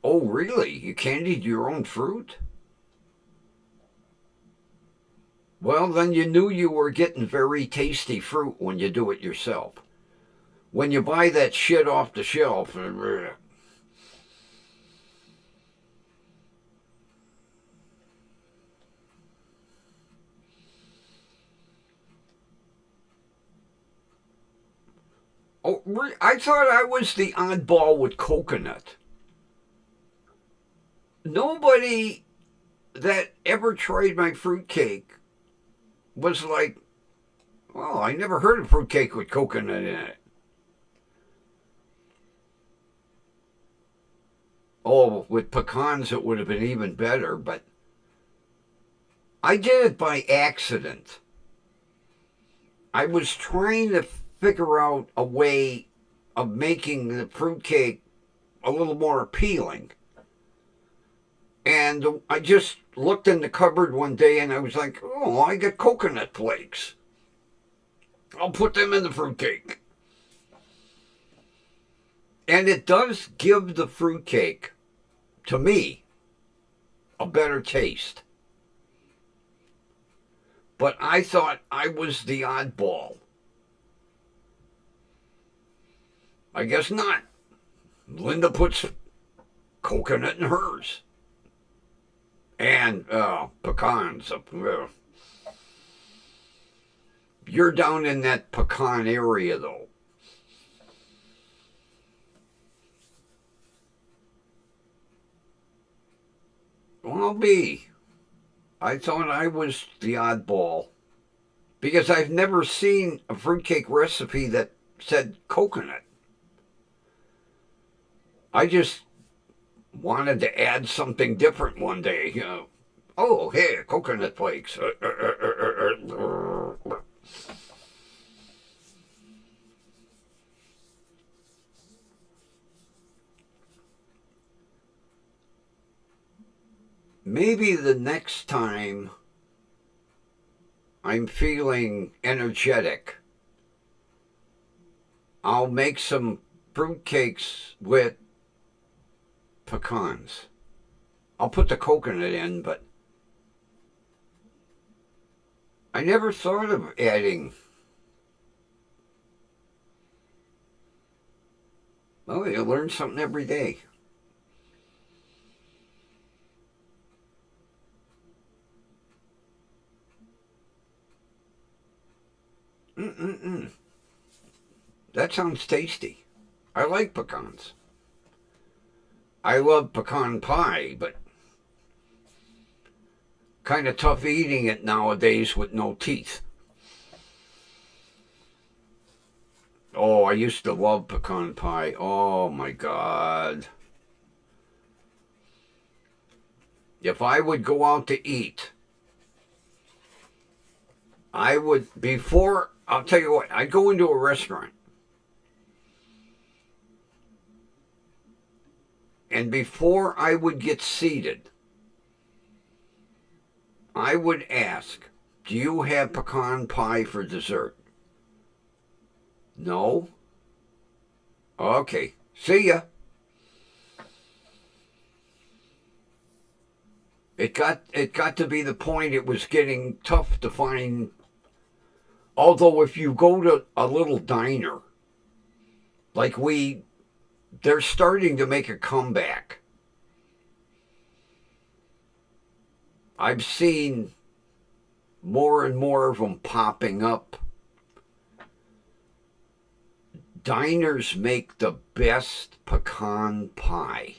"Oh, really? You candied your own fruit?" Well, then you knew you were getting very tasty fruit when you do it yourself. When you buy that shit off the shelf, oh, I thought I was the oddball with coconut. Nobody that ever tried my fruitcake was like, "Well, I never heard of fruitcake with coconut in it." Oh, with pecans it would have been even better, but I did it by accident. I was trying to figure out a way of making the fruitcake a little more appealing. And I just looked in the cupboard one day and I was like, oh, I got coconut flakes. I'll put them in the fruitcake. And it does give the fruitcake, to me, a better taste. But I thought I was the oddball. I guess not. Linda puts coconut in hers. And pecans. You're down in that pecan area, though. Well, B. I thought I was the oddball. Because I've never seen a fruitcake recipe that said coconut. I just wanted to add something different one day. You know, oh, hey, coconut flakes. Maybe the next time I'm feeling energetic, I'll make some fruitcakes with pecans. I'll put the coconut in, but I never thought of adding. Oh, you learn something every day. Mm-mm-mm. That sounds tasty. I like pecans. I love pecan pie, but kind of tough eating it nowadays with no teeth. Oh, I used to love pecan pie. Oh my God. If I would go out to eat, I would, before, I'll tell you what, I'd go into a restaurant. And before I would get seated, I would ask, do you have pecan pie for dessert? No? Okay. See ya. It got to be the point it was getting tough to find. Although if you go to a little diner, like they're starting to make a comeback. I've seen more and more of them popping up. Diners make the best pecan pie.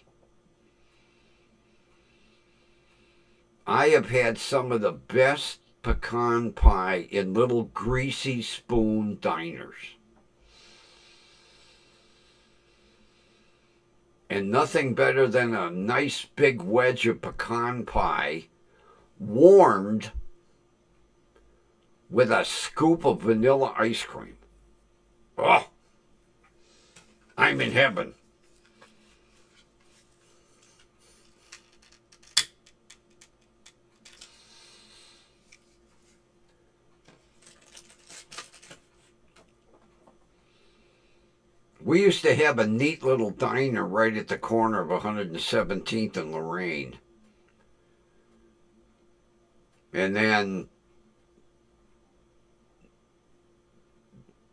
I have had some of the best pecan pie in little greasy spoon diners. And nothing better than a nice big wedge of pecan pie warmed with a scoop of vanilla ice cream. Oh, I'm in heaven. We used to have a neat little diner right at the corner of 117th and Lorraine. And then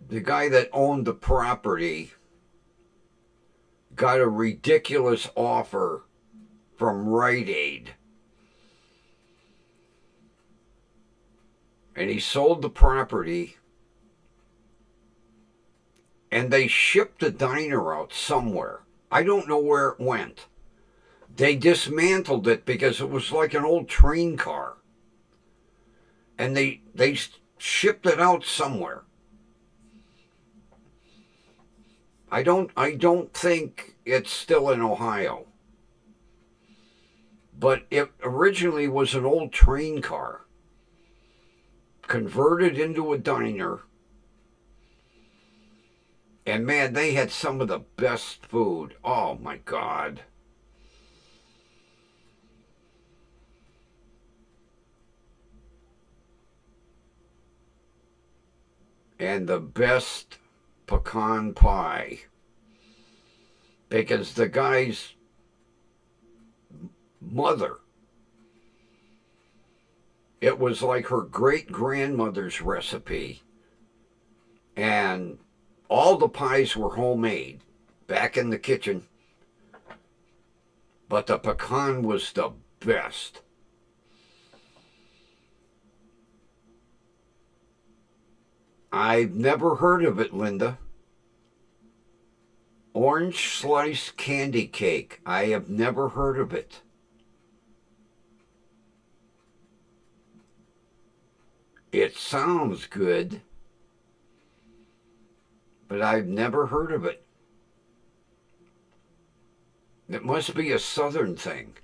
the guy that owned the property got a ridiculous offer from Rite Aid. And he sold the property, and they shipped the diner out somewhere. I don't know where it went. They dismantled it because it was like an old train car. And they shipped it out somewhere. I don't think it's still in Ohio. But it originally was an old train car converted into a diner. And man, they had some of the best food. Oh my God. And the best pecan pie. Because the guy's mother, it was like her great grandmother's recipe. And all the pies were homemade back in the kitchen. But the pecan was the best. I've never heard of it, Linda. Orange slice candy cake. I have never heard of it. It sounds good, but I've never heard of it. It must be a southern thing.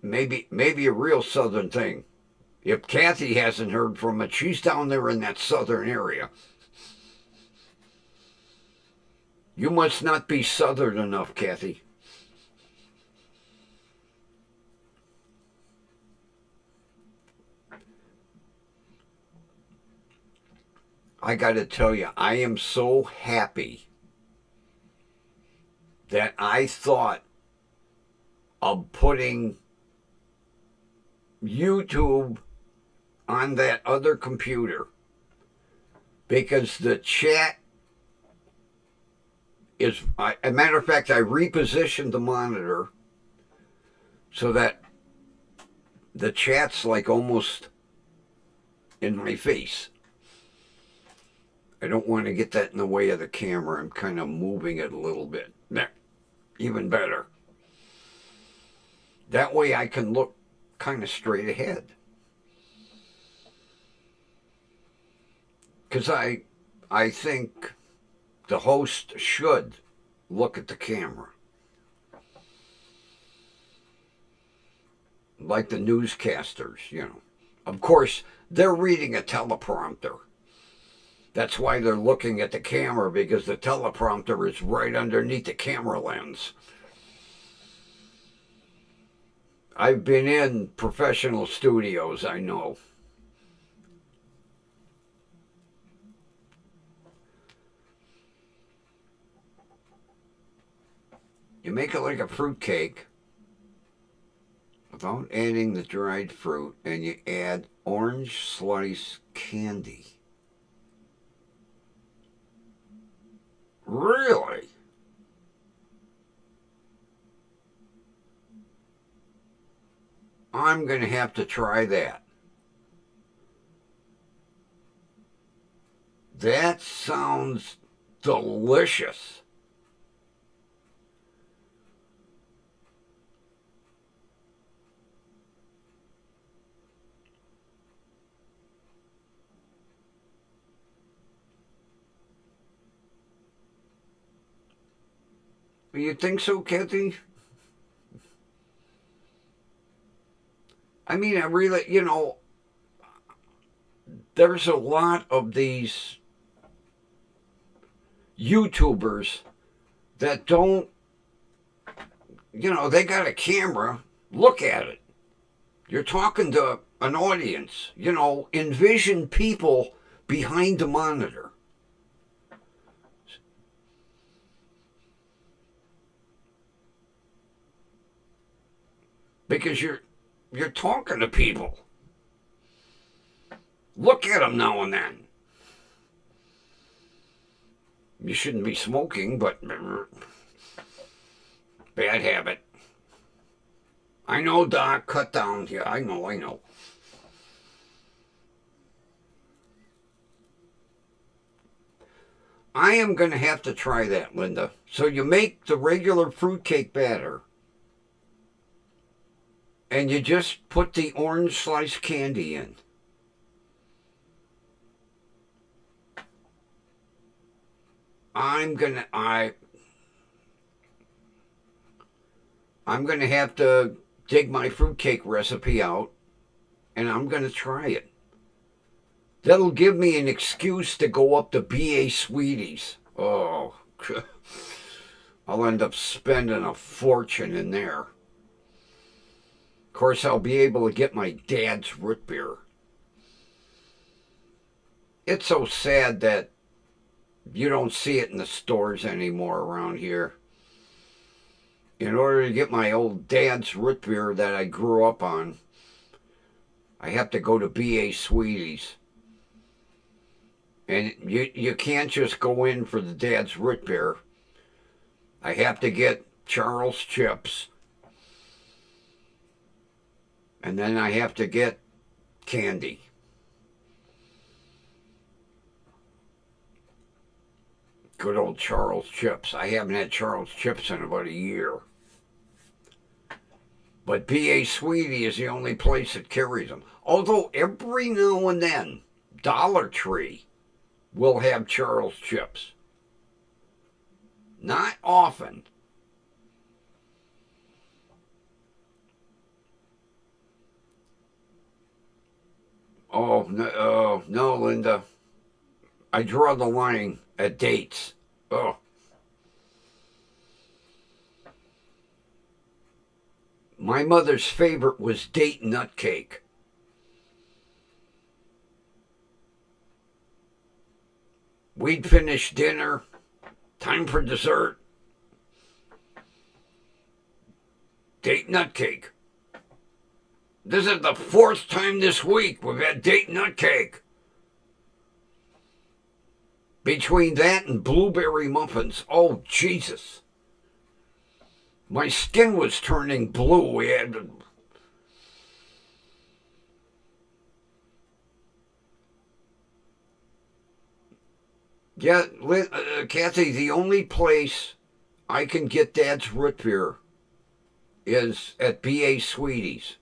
Maybe a real southern thing. If Kathy hasn't heard from it, she's down there in that southern area. You must not be southern enough, Kathy. I got to tell you, I am so happy that I thought of putting YouTube on that other computer, because the chat is, as a matter of fact, I repositioned the monitor so that the chat's like almost in my face. I don't want to get that in the way of the camera. I'm kind of moving it a little bit. There, even better. That way I can look kind of straight ahead. Because I think the host should look at the camera. Like the newscasters, you know. Of course, they're reading a teleprompter. That's why they're looking at the camera, because the teleprompter is right underneath the camera lens. I've been in professional studios, I know. You make it like a fruit cake without adding the dried fruit, and you add orange slice candy. Really? I'm going to have to try that. That sounds delicious. You think so, Kathy? I mean, I really, you know, there's a lot of these YouTubers that don't, you know, they got a camera, look at it. You're talking to an audience, you know, envision people behind the monitor. Because you're talking to people. Look at them now and then. You shouldn't be smoking, but bad habit. I know, Doc, cut down. Yeah, I know. I am going to have to try that, Linda. So you make the regular fruitcake batter, and you just put the orange slice candy in. I'm gonna have to dig my fruitcake recipe out, and I'm gonna try it. That'll give me an excuse to go up to B.A. Sweeties. Oh, I'll end up spending a fortune in there. Of course, I'll be able to get my dad's root beer. It's so sad that you don't see it in the stores anymore around here. In order to get my old dad's root beer that I grew up on, I have to go to B.A. Sweeties. And you can't just go in for the dad's root beer. I have to get Charles chips. And then I have to get candy. Good old Charles chips. I haven't had Charles chips in about a year. But B.A. Sweetie is the only place that carries them. Although every now and then, Dollar Tree will have Charles chips. Not often. Oh, no, Linda. I draw the line at dates. Oh. My mother's favorite was date nut cake. We'd finish dinner. Time for dessert. Date nut cake. This is the 4th time this week we've had date nut cake. Between that and blueberry muffins, oh Jesus. My skin was turning blue. We had to... Yeah, Kathy, the only place I can get Dad's root beer is at B.A. Sweeties.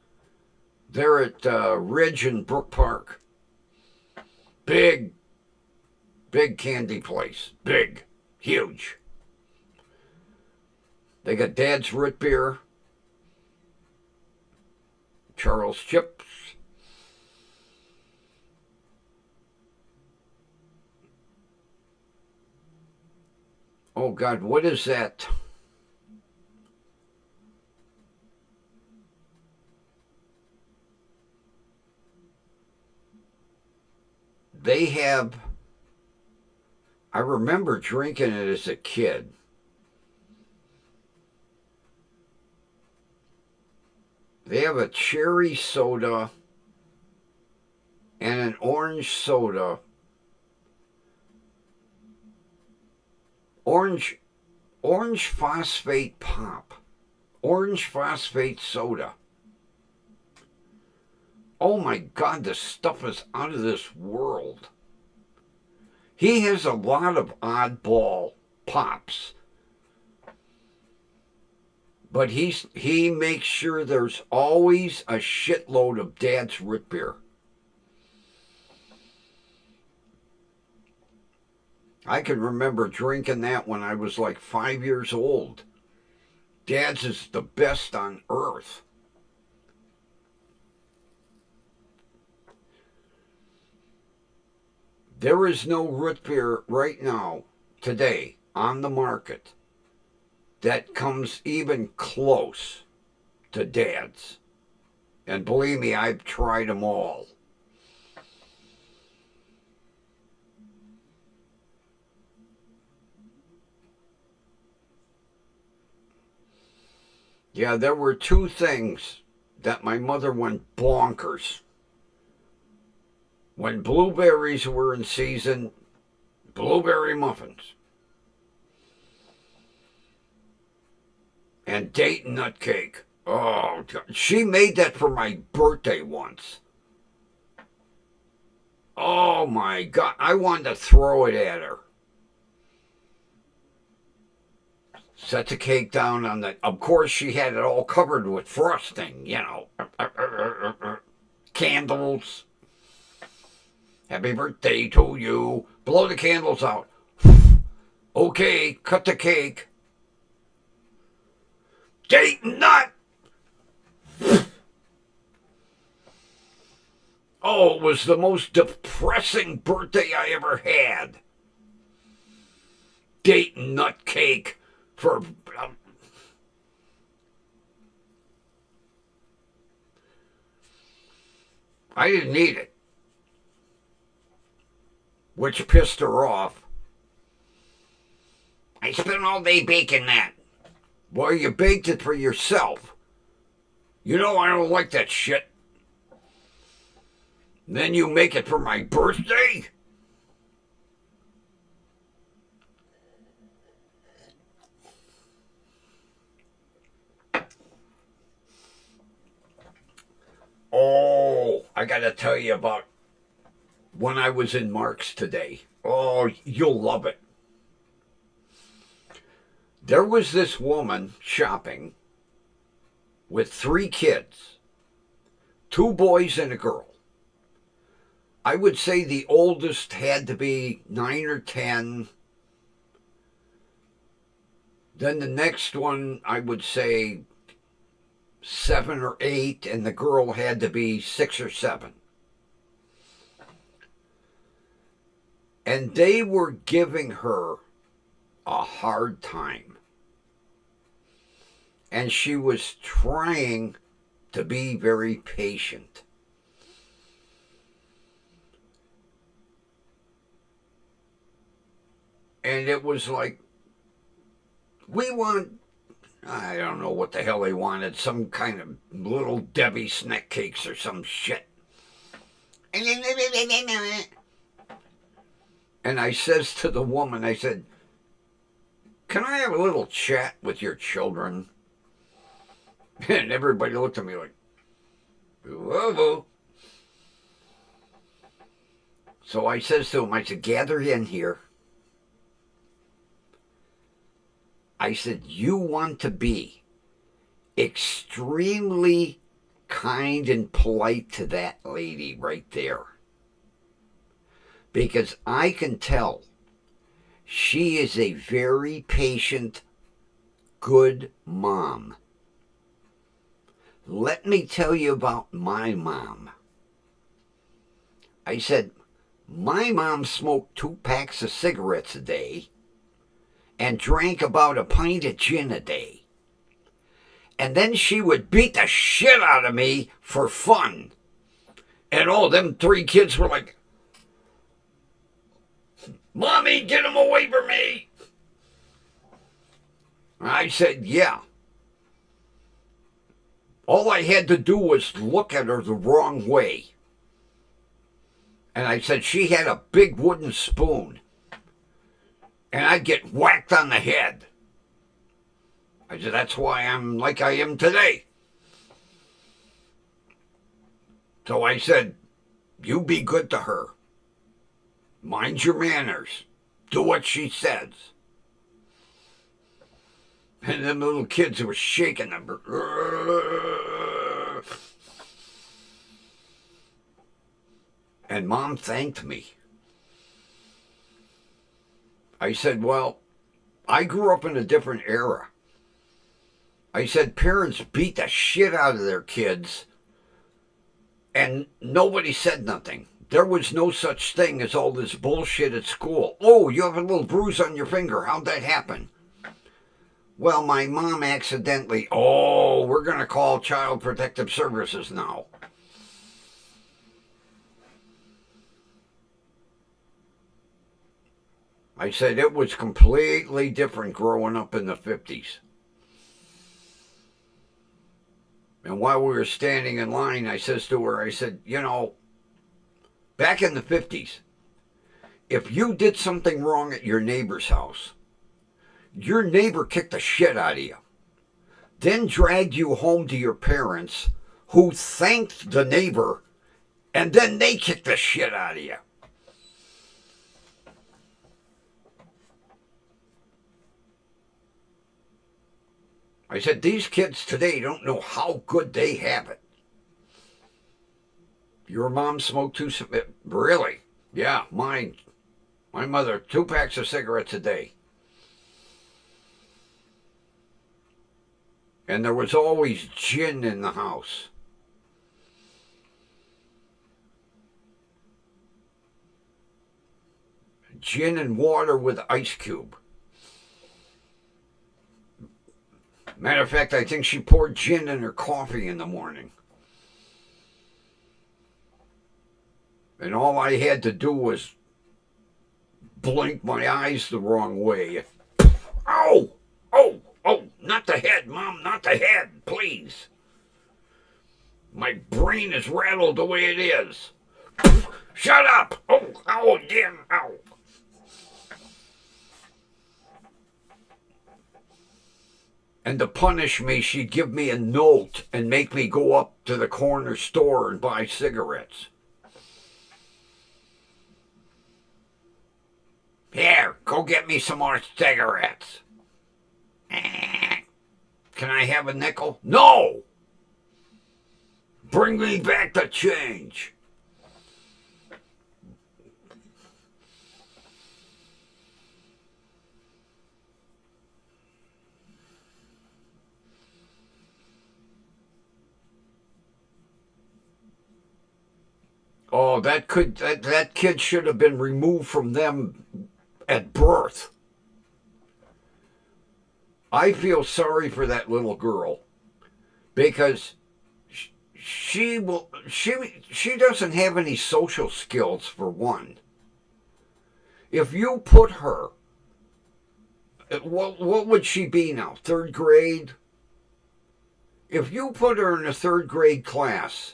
They're at Ridge and Brook Park. Big candy place. Big. Huge. They got Dad's root beer, Charles chips, oh God, what is that? They have, I remember drinking it as a kid. They have a cherry soda and an orange soda. Orange phosphate pop. Orange phosphate soda. Oh my God, this stuff is out of this world. He has a lot of oddball pops. But he makes sure there's always a shitload of Dad's root beer. I can remember drinking that when I was like 5 years old. Dad's is the best on earth. There is no root beer right now, today, on the market that comes even close to Dad's. And believe me, I've tried them all. Yeah, there were 2 things that my mother went bonkers. When blueberries were in season, blueberry muffins. And date nut cake. Oh, she made that for my birthday once. Oh my God, I wanted to throw it at her. Set the cake down on the... Of course, she had it all covered with frosting, you know. Candles. Happy birthday to you. Blow the candles out. Okay, cut the cake. Date nut! Oh, it was the most depressing birthday I ever had. Date nut cake for. I didn't eat it, which pissed her off. I spent all day baking that. Well, you baked it for yourself. You know I don't like that shit. Then you make it for my birthday? Oh, I gotta tell you about when I was in Mark's today. Oh, you'll love it. There was this woman shopping with 3 kids, 2 boys and a girl. I would say the oldest had to be 9 or 10. Then the next one, I would say 7 or 8, and the girl had to be 6 or 7. And they were giving her a hard time. And she was trying to be very patient. And it was like, we want, I don't know what the hell they wanted, some kind of little Debbie snack cakes or some shit. And I says to the woman, I said, can I have a little chat with your children? And everybody looked at me like, whoa. So I says to him, I said, gather in here. I said, you want to be extremely kind and polite to that lady right there. Because I can tell she is a very patient, good mom. Let me tell you about my mom. I said, my mom smoked 2 packs of cigarettes a day and drank about a pint of gin a day. And then she would beat the shit out of me for fun. And all them 3 kids were like, Mommy, get him away from me. I said, yeah. All I had to do was look at her the wrong way. And I said, she had a big wooden spoon. And I'd get whacked on the head. I said, that's why I'm like I am today. So I said, you be good to her. Mind your manners. Do what she says. And them little kids were shaking them. And Mom thanked me. I said, well, I grew up in a different era. I said, parents beat the shit out of their kids and nobody said nothing. There was no such thing as all this bullshit at school. Oh, you have a little bruise on your finger. How'd that happen? Well, my mom accidentally, we're going to call Child Protective Services now. I said it was completely different growing up in the 50s. And while we were standing in line, I says to her, I said, you know, back in the 50s, if you did something wrong at your neighbor's house, your neighbor kicked the shit out of you, then dragged you home to your parents, who thanked the neighbor, and then they kicked the shit out of you. I said, these kids today don't know how good they have it. Your mom smoked 2, really? Yeah, mine. My mother, 2 packs of cigarettes a day. And there was always gin in the house. Gin and water with ice cube. Matter of fact, I think she poured gin in her coffee in the morning. And all I had to do was blink my eyes the wrong way. Oh! Oh! Oh! Not the head, Mom! Not the head! Please! My brain is rattled the way it is. Shut up! Oh! Oh! Damn! Ow! And to punish me, she'd give me a note and make me go up to the corner store and buy cigarettes. Here, go get me some more cigarettes. Can I have a nickel? No! Bring me back the change. Oh, that kid should have been removed from them at birth. I feel sorry for that little girl because she doesn't have any social skills, for one. If you put her, what would she be now? Third grade? If you put her in a third grade class,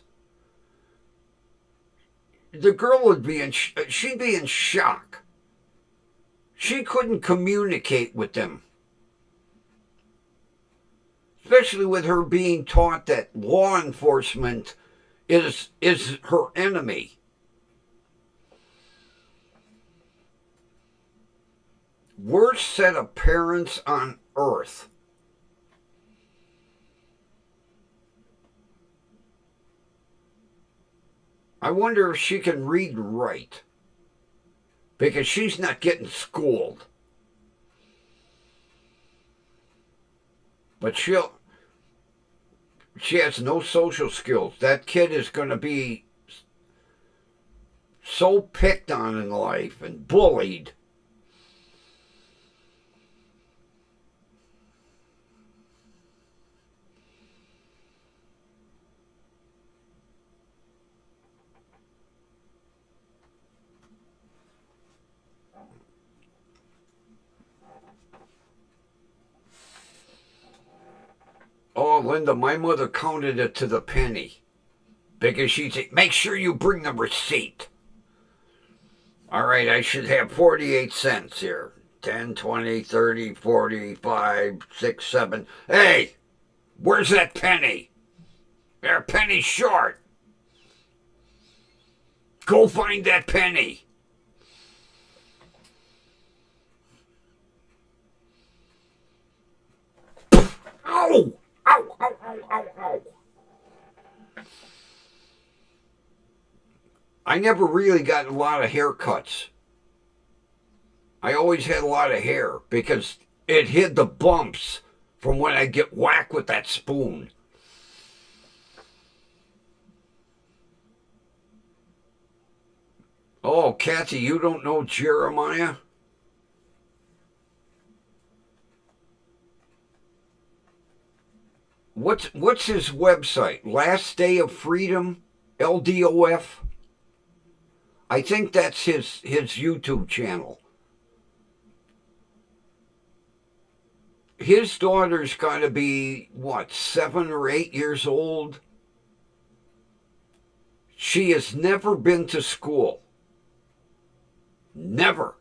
the girl would be she'd be in shock. She couldn't communicate with them. Especially with her being taught that law enforcement is her enemy. Worst set of parents on earth. I wonder if she can read and write, because she's not getting schooled. But she has no social skills. That kid is going to be so picked on in life and bullied. Oh, Linda, my mother counted it to the penny. Because she'd say, make sure you bring the receipt. All right, I should have 48 cents here. 10, 20, 30, 40, 5, 6, 7. Hey, where's that penny? They're a penny short. Go find that penny. Ow! Ow, ow, ow, ow, ow. I never really got a lot of haircuts. I always had a lot of hair because it hid the bumps from when I get whacked with that spoon. Oh, Kathy, you don't know Jeremiah? What's his website? Last Day of Freedom, LDOF? I think that's his YouTube channel. His daughter's got to be, 7 or 8 years old? She has never been to school. Never.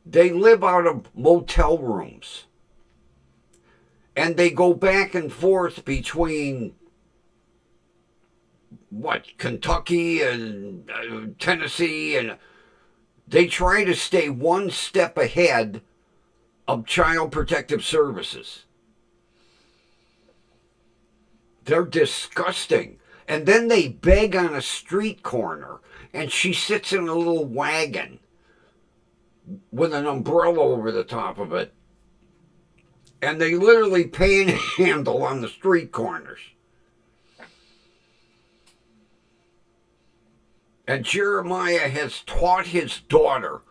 They live out of motel rooms. And they go back and forth between, Kentucky and Tennessee, and they try to stay one step ahead of Child Protective Services. They're disgusting. And then they beg on a street corner, and she sits in a little wagon with an umbrella over the top of it. And they literally panhandle on the street corners. And Jeremiah has taught his daughter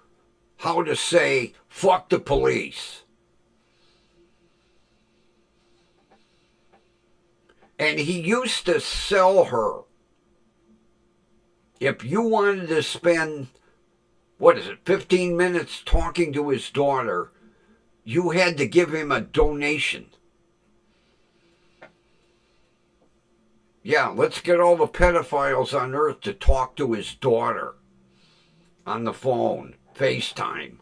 how to say, fuck the police. And he used to sell her, if you wanted to spend, 15 minutes talking to his daughter, you had to give him a donation. Yeah, let's get all the pedophiles on earth to talk to his daughter on the phone, FaceTime.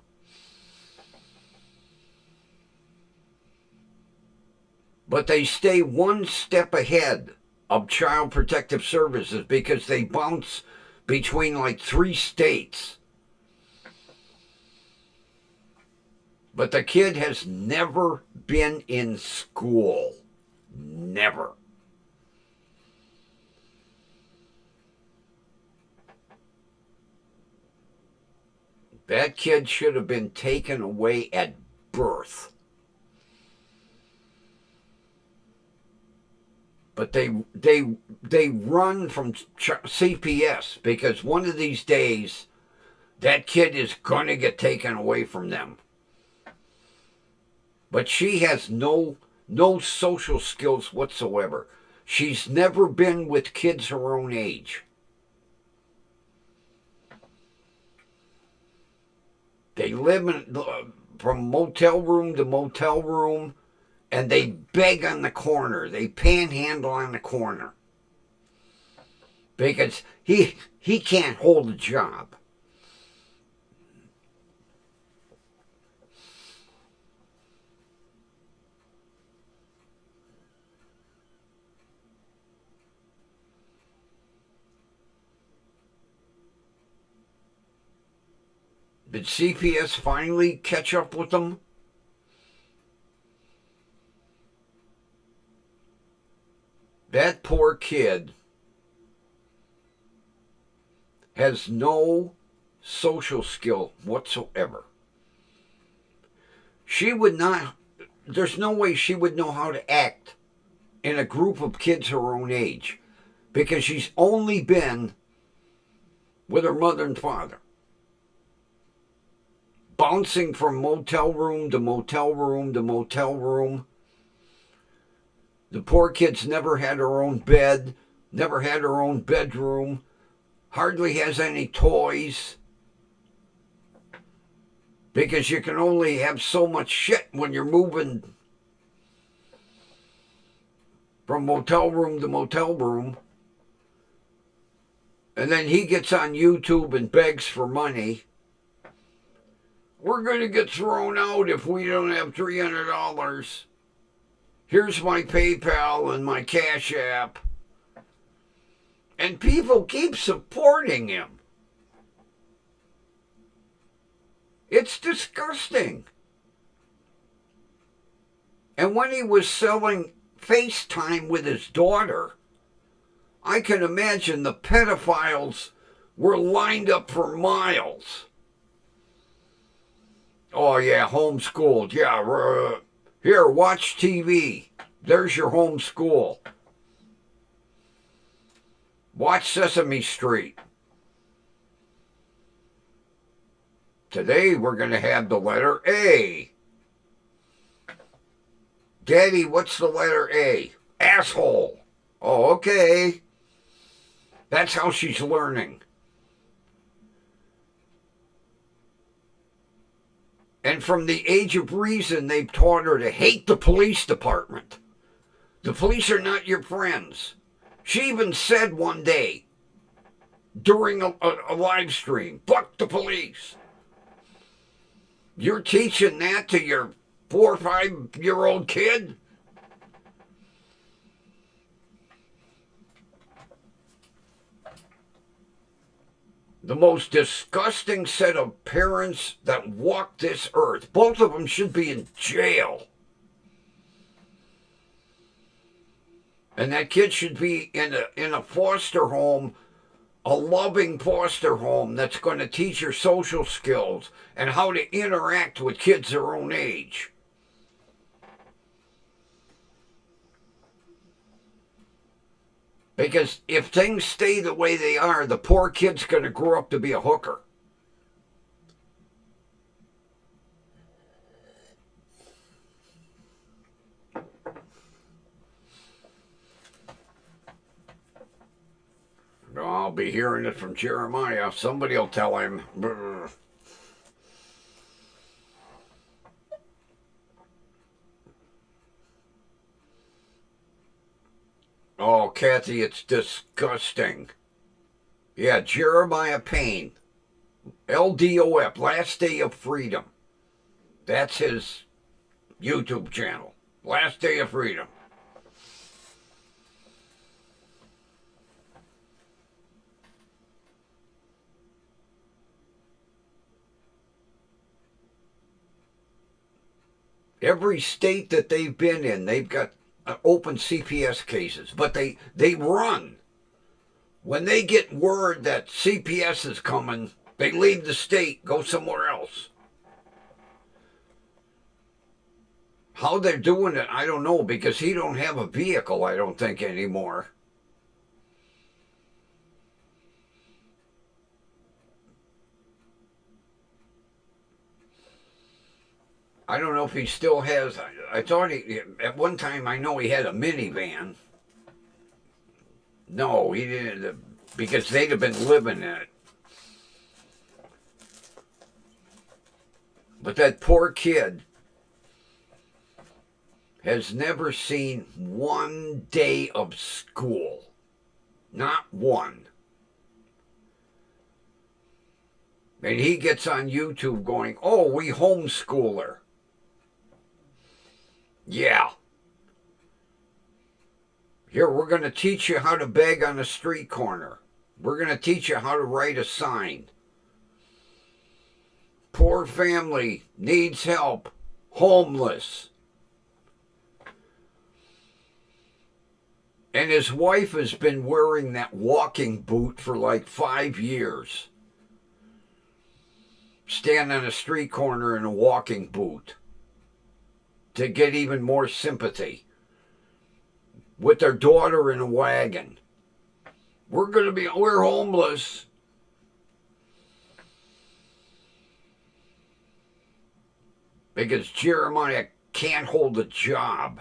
But they stay one step ahead of Child Protective Services because they bounce between like 3 states. But the kid has never been in school. Never. That kid should have been taken away at birth. But they run from CPS because one of these days that kid is going to get taken away from them. But she has no social skills whatsoever. She's never been with kids her own age. They live from motel room to motel room, and they beg on the corner. They panhandle on the corner. Because he can't hold a job. Did CPS finally catch up with them? That poor kid has no social skill whatsoever. She would not, there's no way she would know how to act in a group of kids her own age because she's only been with her mother and father. Bouncing from motel room to motel room to motel room. The poor kid's never had her own bed, never had her own bedroom, hardly has any toys. Because you can only have so much shit when you're moving from motel room to motel room. And then he gets on YouTube and begs for money. We're going to get thrown out if we don't have $300. Here's my PayPal and my Cash App. And people keep supporting him. It's disgusting. And when he was selling FaceTime with his daughter, I can imagine the pedophiles were lined up for miles. Oh, yeah, homeschooled. Yeah, here, watch TV. There's your homeschool. Watch Sesame Street. Today, we're going to have the letter A. Daddy, what's the letter A? Asshole. Oh, okay. That's how she's learning. And from the age of reason, they've taught her to hate the police department. The police are not your friends. She even said one day during a live stream, fuck the police. You're teaching that to your 4 or 5-year-old kid? The most disgusting set of parents that walk this earth. Both of them should be in jail. And that kid should be in a foster home, a loving foster home that's going to teach her social skills and how to interact with kids her own age. Because if things stay the way they are, the poor kid's going to grow up to be a hooker. I'll be hearing it from Jeremiah. Somebody will tell him. Brr. Oh, Kathy, it's disgusting. Yeah, Jeremiah Payne. LDOF, Last Day of Freedom. That's his YouTube channel. Last Day of Freedom. Every state that they've been in, they've got open CPS cases, but they run. When they get word that CPS is coming, they leave the state, go somewhere else. How they're doing it, I don't know, because he don't have a vehicle, I don't think, anymore. I don't know if he still has. I thought at one time, I know he had a minivan. No, he didn't, because they'd have been living in it. But that poor kid has never seen one day of school. Not one. And he gets on YouTube going, oh, we homeschool her. Yeah. Here, we're going to teach you how to beg on a street corner. We're going to teach you how to write a sign. Poor family, needs help, homeless. And his wife has been wearing that walking boot for like 5 years. Stand on a street corner in a walking boot to get even more sympathy. With their daughter in a wagon. We're homeless. Because Jeremiah can't hold a job.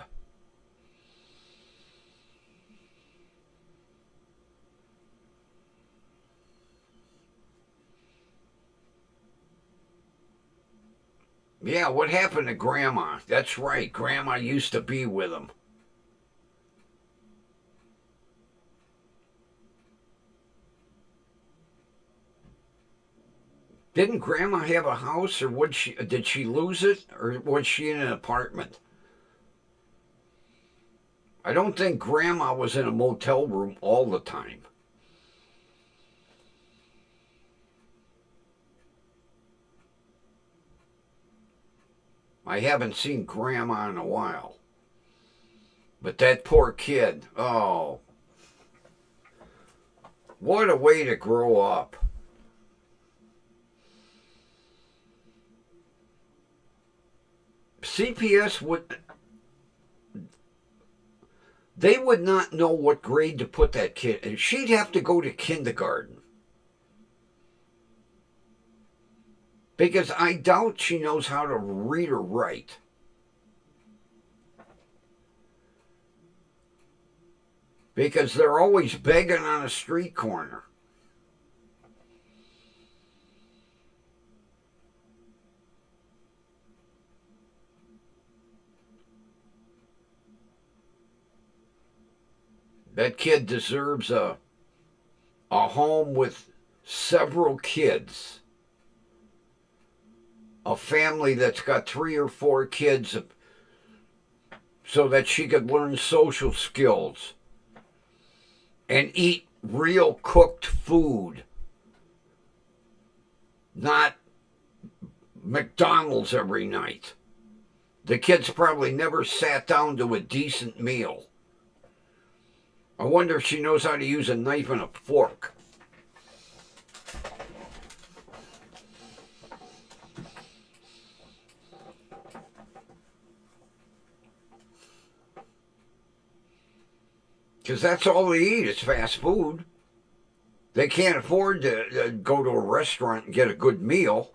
Yeah, what happened to Grandma? That's right, Grandma used to be with him. Didn't Grandma have a house, or did she lose it, or was she in an apartment? I don't think Grandma was in a motel room all the time. I haven't seen Grandma in a while. But that poor kid, oh, what a way to grow up. CPS they would not know what grade to put that kid in. She'd have to go to kindergarten. Because I doubt she knows how to read or write. Because they're always begging on a street corner. That kid deserves a home with several kids. A family that's got 3 or 4 kids so that she could learn social skills and eat real cooked food, not McDonald's every night. The kids probably never sat down to a decent meal. I wonder if she knows how to use a knife and a fork. Because that's all they eat is fast food. They can't afford to go to a restaurant and get a good meal.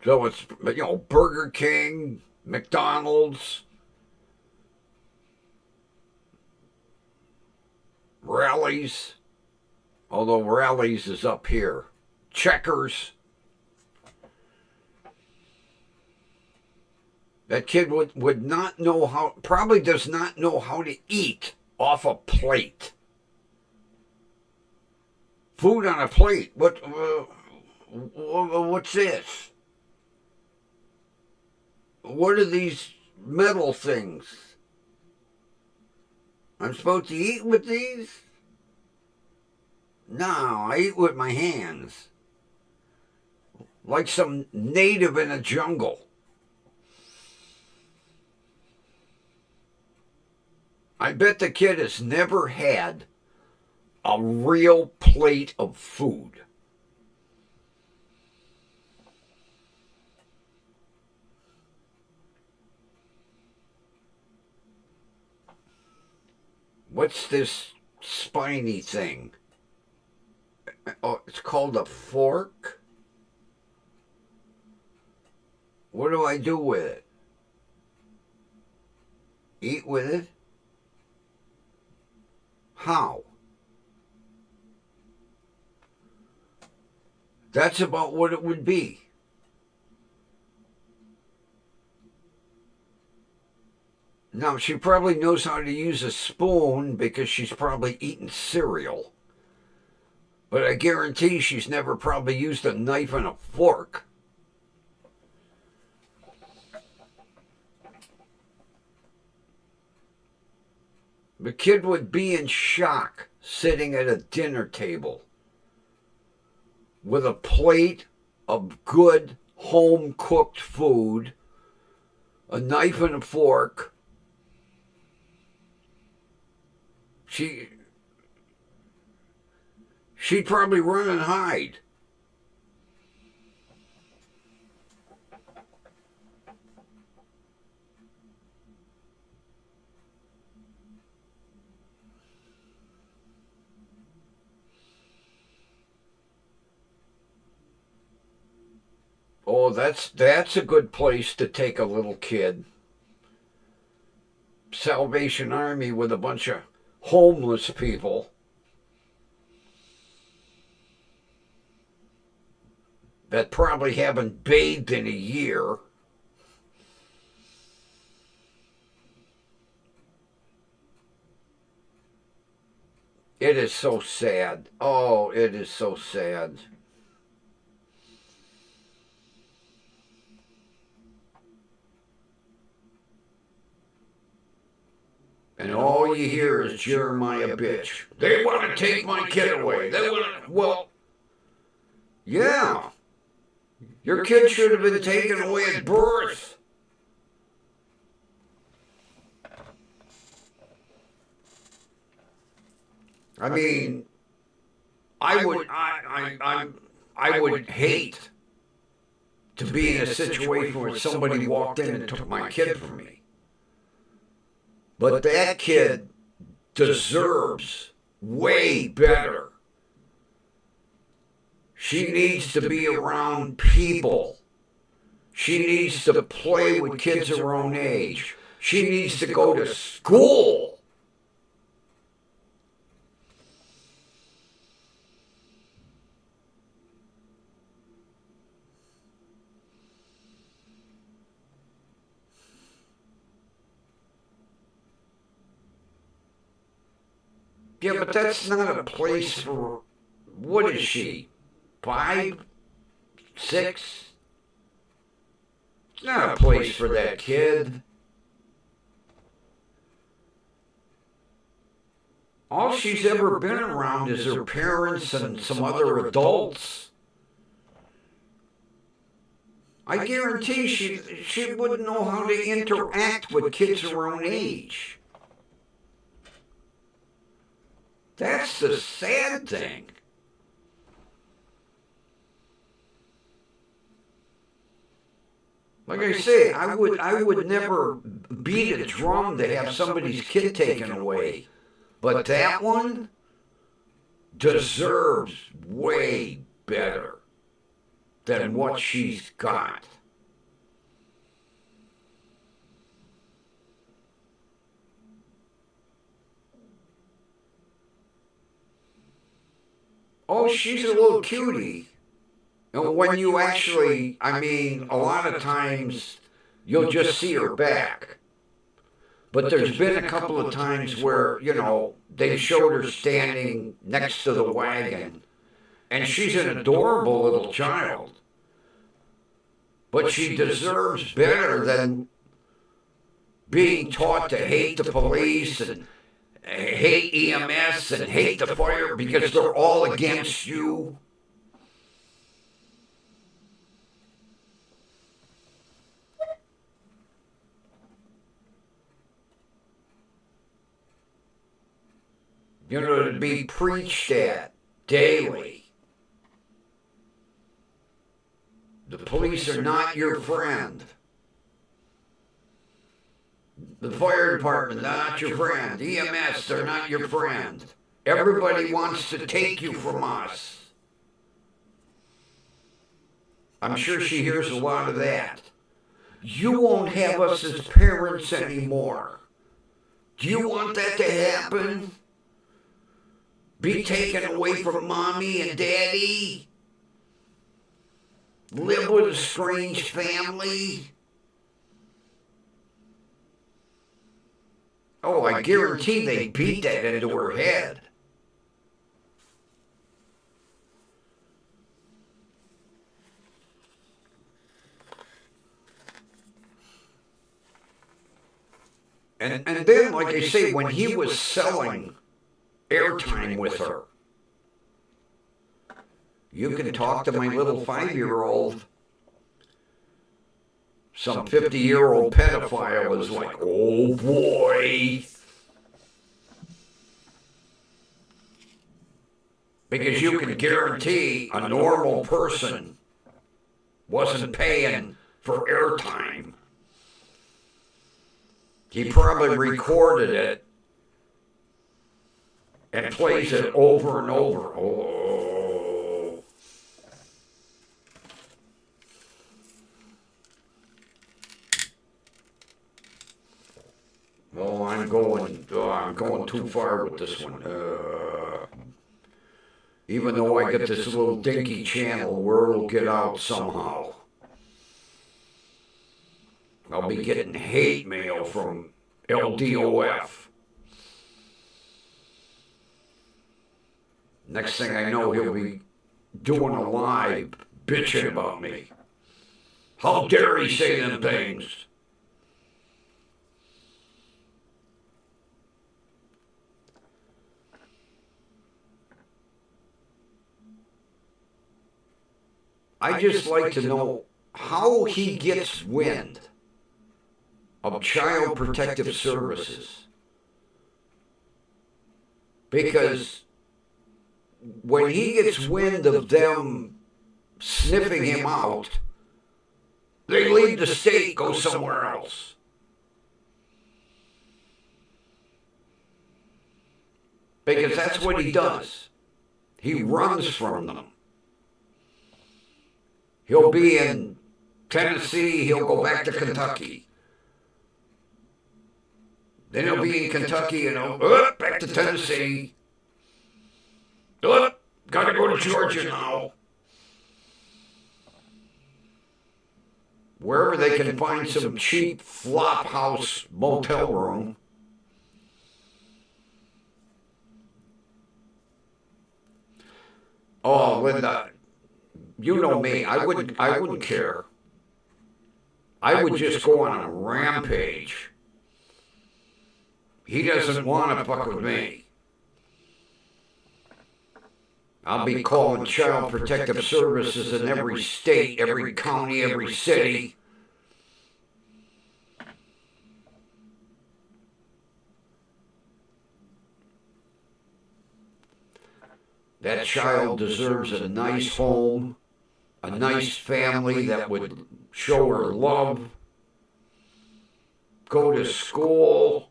So it's, Burger King, McDonald's, Rallies. Although Rallies is up here. Checkers. That kid would not know how, probably does not know how to eat off a plate. Food on a plate. What's this? What are these metal things? I'm supposed to eat with these? No, I eat with my hands. Like some native in a jungle. I bet the kid has never had a real plate of food. What's this spiny thing? Oh, it's called a fork? What do I do with it? Eat with it? How? That's about what it would be. Now, she probably knows how to use a spoon because she's probably eaten cereal. But I guarantee she's never probably used a knife and a fork. The kid would be in shock sitting at a dinner table with a plate of good home-cooked food, a knife and a fork. She'd probably run and hide. Oh, that's a good place to take a little kid. Salvation Army with a bunch of homeless people that probably haven't bathed in a year. It is so sad. Oh, it is so sad. And all you hear is Jeremiah bitch. They want to take my kid away. They want to, well, yeah. Your kid should have been taken away at birth. I mean, I would hate to be in a situation where somebody walked in and took my kid from me. But that kid deserves way better. She needs to be around people. She needs to play with kids her own age. She needs to go to school. Yeah, but that's not a place for, what is she? 5? 6? It's not a place for that kid. All she's ever been around is her parents and some other adults. I guarantee she wouldn't know how to interact with kids her own age. That's the sad thing. Like I say, I would never beat a drum to have somebody's kid taken away. But that one deserves way better than what she's got. Oh, she's a little cutie. And when you actually, I mean, a lot of times you'll just see her back. But there's been a couple of times where, you know, they showed her standing next to the wagon. And she's an adorable little child. But she deserves better than being taught to hate the police and hate EMS and hate the fire because they're all against you. You know, to be preached at daily. The police are not your friend. The fire department, they're not your friend. EMS, they're not your friend. Everybody wants to take you from us. I'm sure she hears a lot of that. You won't have us as parents anymore. Do you want that to happen? Be taken away from mommy and daddy? Live with a strange family? Oh, I guarantee they beat that into her head. And then, like I say, when he was selling airtime with her, you can talk to my little 5-year-old. Some 50-year-old pedophile is like, oh boy. Because you can guarantee a normal person wasn't paying for airtime. He probably recorded it and plays it over and over. Oh. Oh, I'm going too far with this one. Even though I get this little dinky channel, word will get out somehow. I'll be getting hate mail from LDOF. Next thing I know, he'll be doing a live bitching about me. How dare he say them things? I just like to know how he gets wind of Child Protective Services. Because when he gets wind of them sniffing him out, they leave the state, go somewhere else. Because that's what he does. He runs from them. He'll be in Tennessee, he'll go back to Kentucky. Then he'll be in Kentucky and back to Tennessee. Gotta go to Georgia now. Wherever they can find some cheap flop house motel room. Oh, Linda, you know me. I wouldn't care. I would just go on a rampage. He doesn't want to fuck with me. I'll be calling Child Protective Services in every state, every county, every city. That child deserves a nice home, a nice family that would show her love, go to school,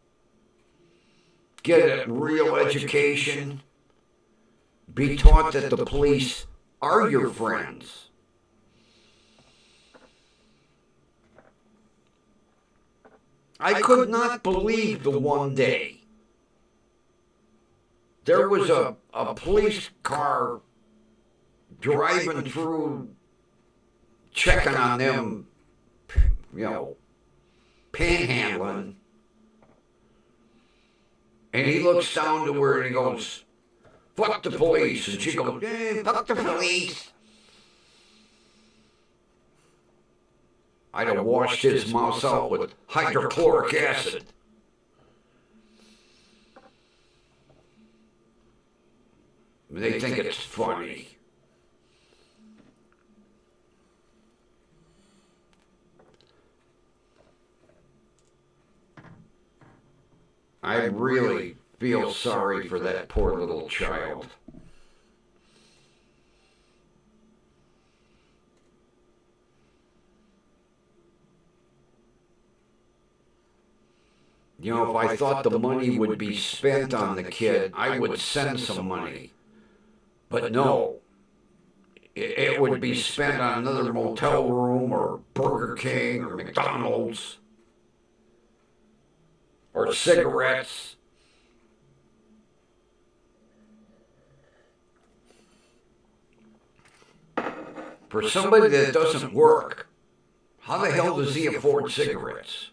get a real education, be taught that the police are your friends. I could not believe the one day there was a police car driving through, checking on them, panhandling. And he looks down to her and he goes, "Fuck the police." And she goes, "Fuck the police." I'd have washed his mouth out with hydrochloric acid. They think it's funny. I really feel sorry for that poor little child. You know, if I thought the money would be spent on the kid, I would send some money. But no, it would be spent on another motel room or Burger King or McDonald's or cigarettes. For somebody that doesn't work, how the hell does he afford cigarettes?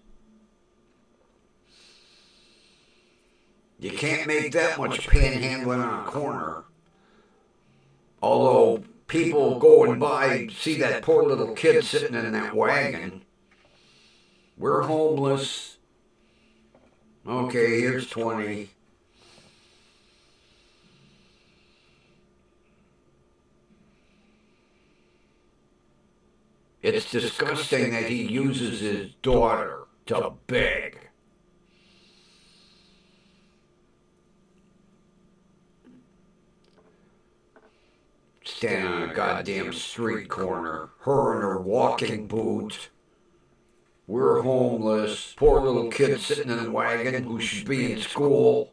You can't make that much panhandling on a corner. Although people going by see that poor little kid sitting in that wagon. We're homeless. Okay, here's 20. It's disgusting that he uses his daughter to beg. Standing on a goddamn street corner, her in her walking boot. We're homeless. Poor little kid sitting in a wagon who should be in school.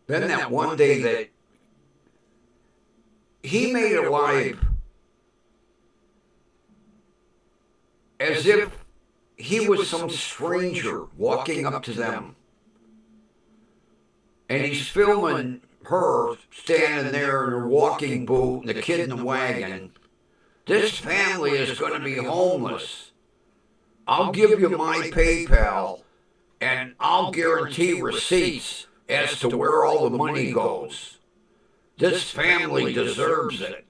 Then that one day that he made it live as if he was some stranger walking up to them. And he's filming her standing there in her walking boot and the kid in the wagon. This family is going to be homeless. I'll give you my PayPal and I'll guarantee receipts as to where all the money goes. This family deserves it.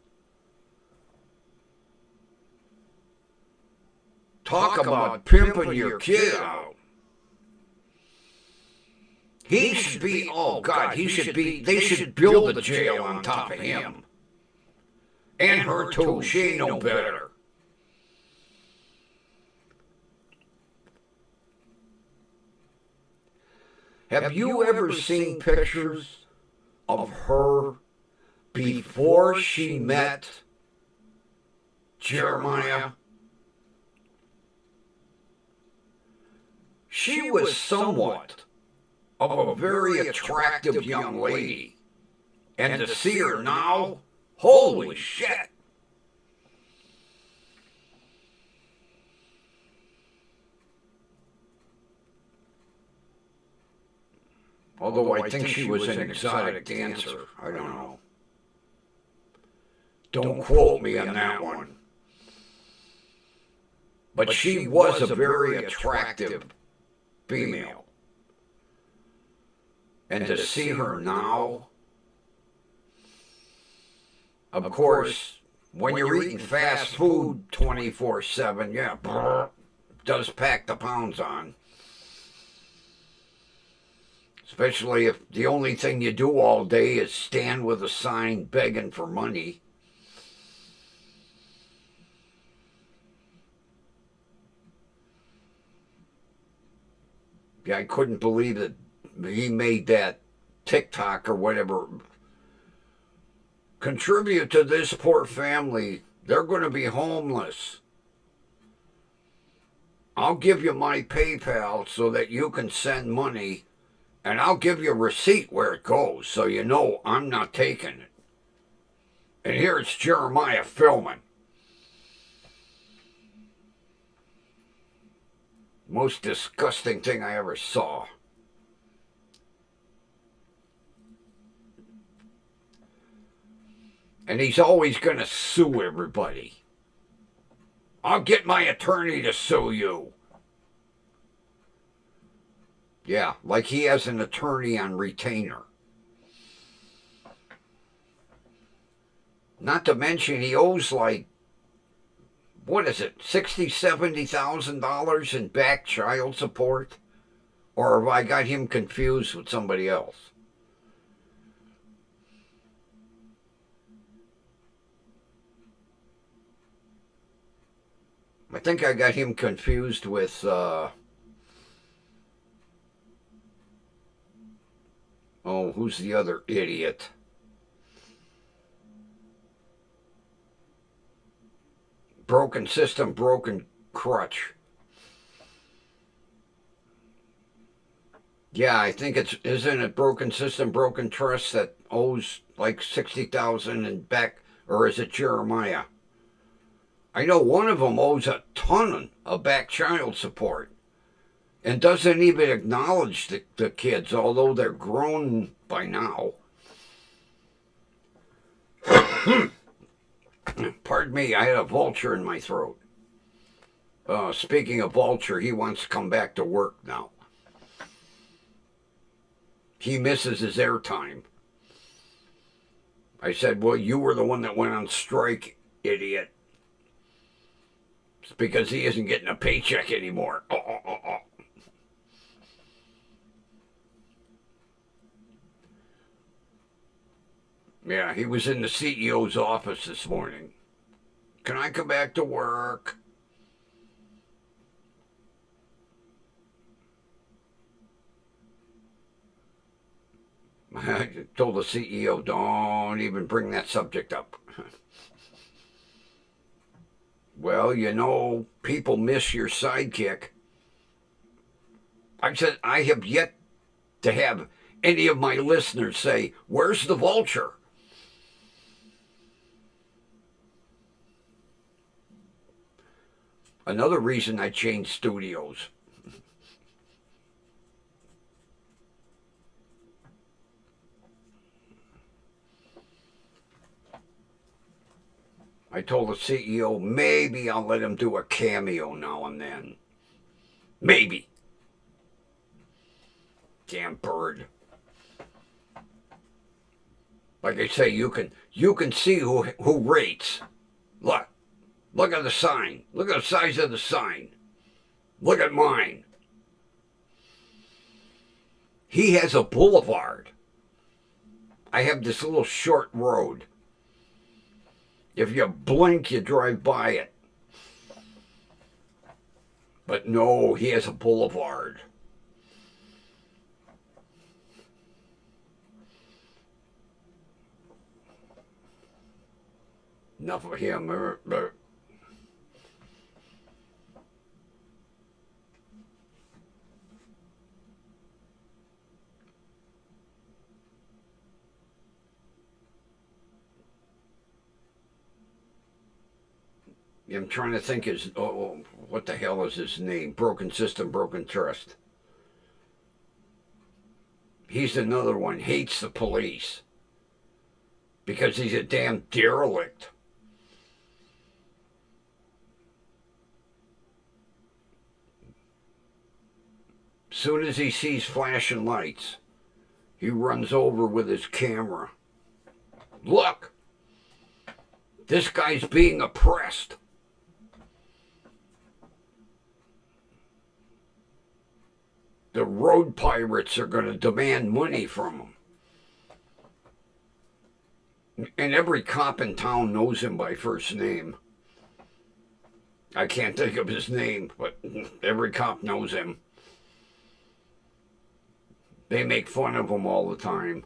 Talk about pimping your kid out. He should be, oh God, they should build a jail on top of him. And her too, she ain't no better. Have you ever seen pictures of her before she met Jeremiah? She was somewhat of a very attractive young lady. And to see her now, holy shit. Although I think she was an exotic dancer. I don't know. Don't quote me on that one. But she was a very attractive female. And to see her now, of course, when you're eating fast food 24/7, yeah, does pack the pounds on. Especially if the only thing you do all day is stand with a sign begging for money. Yeah, I couldn't believe that he made that TikTok or whatever contribute to this poor family. They're going to be homeless. I'll give you my PayPal so that you can send money, and I'll give you a receipt where it goes so you know I'm not taking it. And here it's Jeremiah filming. Most disgusting thing I ever saw. And he's always going to sue everybody. I'll get my attorney to sue you. Yeah, like he has an attorney on retainer. Not to mention he owes like, what is it, $60,000-$70,000 in back child support? Or have I got him confused with somebody else? I think I got him confused with, who's the other idiot? Broken system, broken crutch. Yeah, I think isn't it broken system, broken trust that owes like 60,000 in back, or is it Jeremiah? I know one of them owes a ton of back child support and doesn't even acknowledge the kids, although they're grown by now. Pardon me, I had a vulture in my throat. Speaking of vulture, he wants to come back to work now. He misses his airtime. I said, well, you were the one that went on strike, idiot. It's because he isn't getting a paycheck anymore. Yeah, he was in the CEO's office this morning. Can I come back to work? I told the CEO, don't even bring that subject up. Well, you know, people miss your sidekick. I said, I have yet to have any of my listeners say, where's the vulture? Another reason I changed studios. I told the CEO, maybe I'll let him do a cameo now and then. Maybe. Damn bird. Like I say, you can see who rates. Look at the sign. Look at the size of the sign. Look at mine. He has a boulevard. I have this little short road. If you blink, you drive by it. But no, he has a boulevard. Enough of him. I'm trying to think what the hell is his name? Broken system, broken trust. He's another one, hates the police. Because he's a damn derelict. Soon as he sees flashing lights, he runs over with his camera. Look! This guy's being oppressed. The road pirates are going to demand money from him. And every cop in town knows him by first name. I can't think of his name, but every cop knows him. They make fun of him all the time.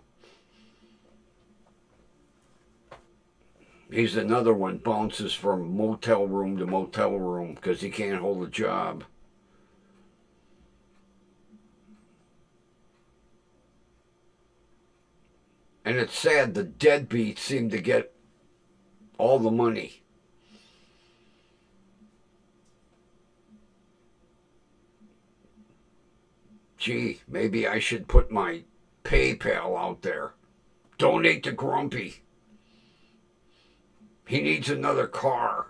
He's another one, bounces from motel room to motel room because he can't hold a job. And it's sad the deadbeats seem to get all the money. Gee, maybe I should put my PayPal out there. Donate to Grumpy. He needs another car.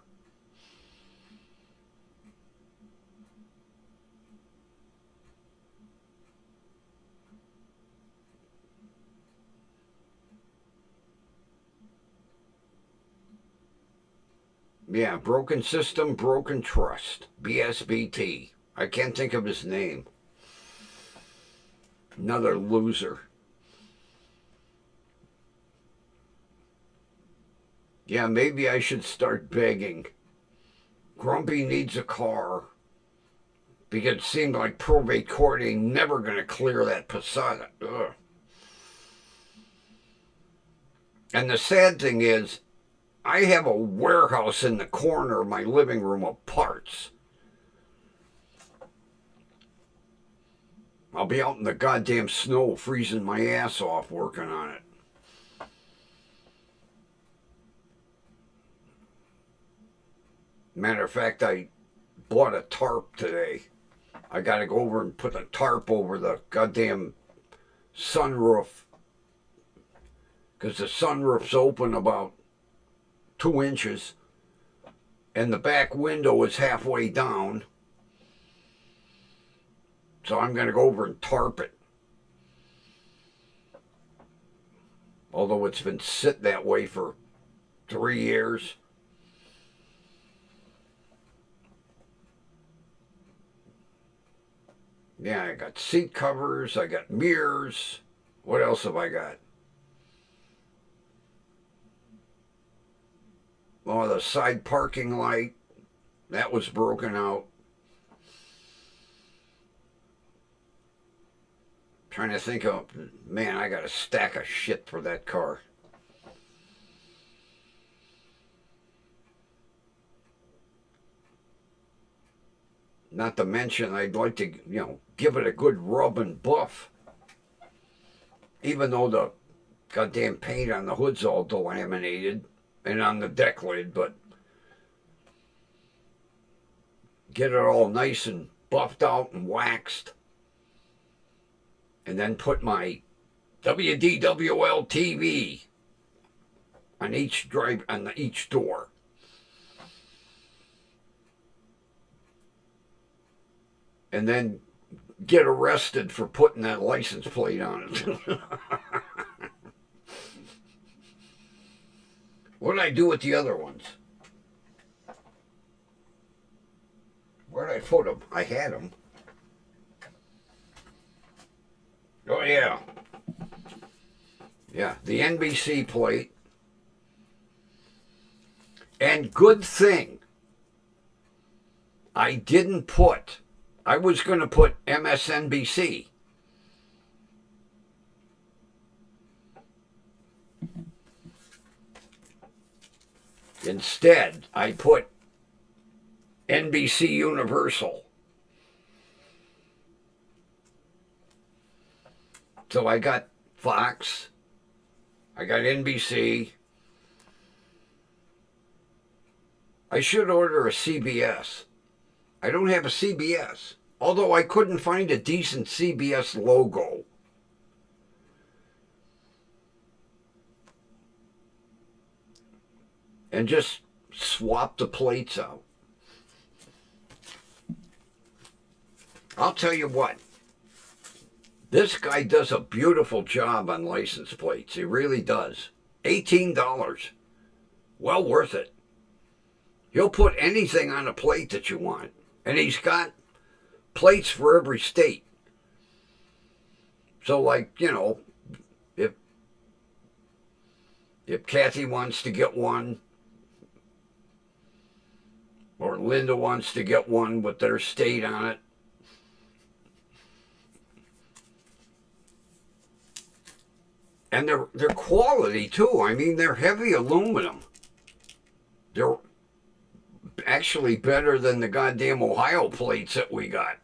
Yeah, broken system, broken trust. BSBT. I can't think of his name. Another loser. Yeah, maybe I should start begging. Grumpy needs a car. Because it seemed like probate court ain't never going to clear that Posada. Ugh. And the sad thing is, I have a warehouse in the corner of my living room of parts. I'll be out in the goddamn snow freezing my ass off working on it. Matter of fact, I bought a tarp today. I gotta go over and put a tarp over the goddamn sunroof. Because the sunroof's open about 2 inches. And the back window is halfway down. So I'm gonna go over and tarp it. Although it's been sitting that way for 3 years. Yeah, I got seat covers, I got mirrors. What else have I got? Oh, the side parking light. That was broken out. Trying to think of, man, I got a stack of shit for that car. Not to mention, I'd like to, give it a good rub and buff. Even though the goddamn paint on the hood's all delaminated and on the deck lid, but get it all nice and buffed out and waxed. And then put my WDWL TV on each door. And then get arrested for putting that license plate on it. What did I do with the other ones? Where did I put them? I had them. Oh, yeah. Yeah, the NBC plate. And good thing I didn't put, I was going to put MSNBC. Instead, I put NBC Universal. So I got Fox, I got NBC. I should order a CBS. I don't have a CBS, although I couldn't find a decent CBS logo. And just swap the plates out. I'll tell you what. This guy does a beautiful job on license plates. He really does. $18. Well worth it. He'll put anything on a plate that you want. And he's got plates for every state. So, like, if Kathy wants to get one, or Linda wants to get one with their state on it, and they're quality too. I mean, they're heavy aluminum. They're actually better than the goddamn Ohio plates that we got.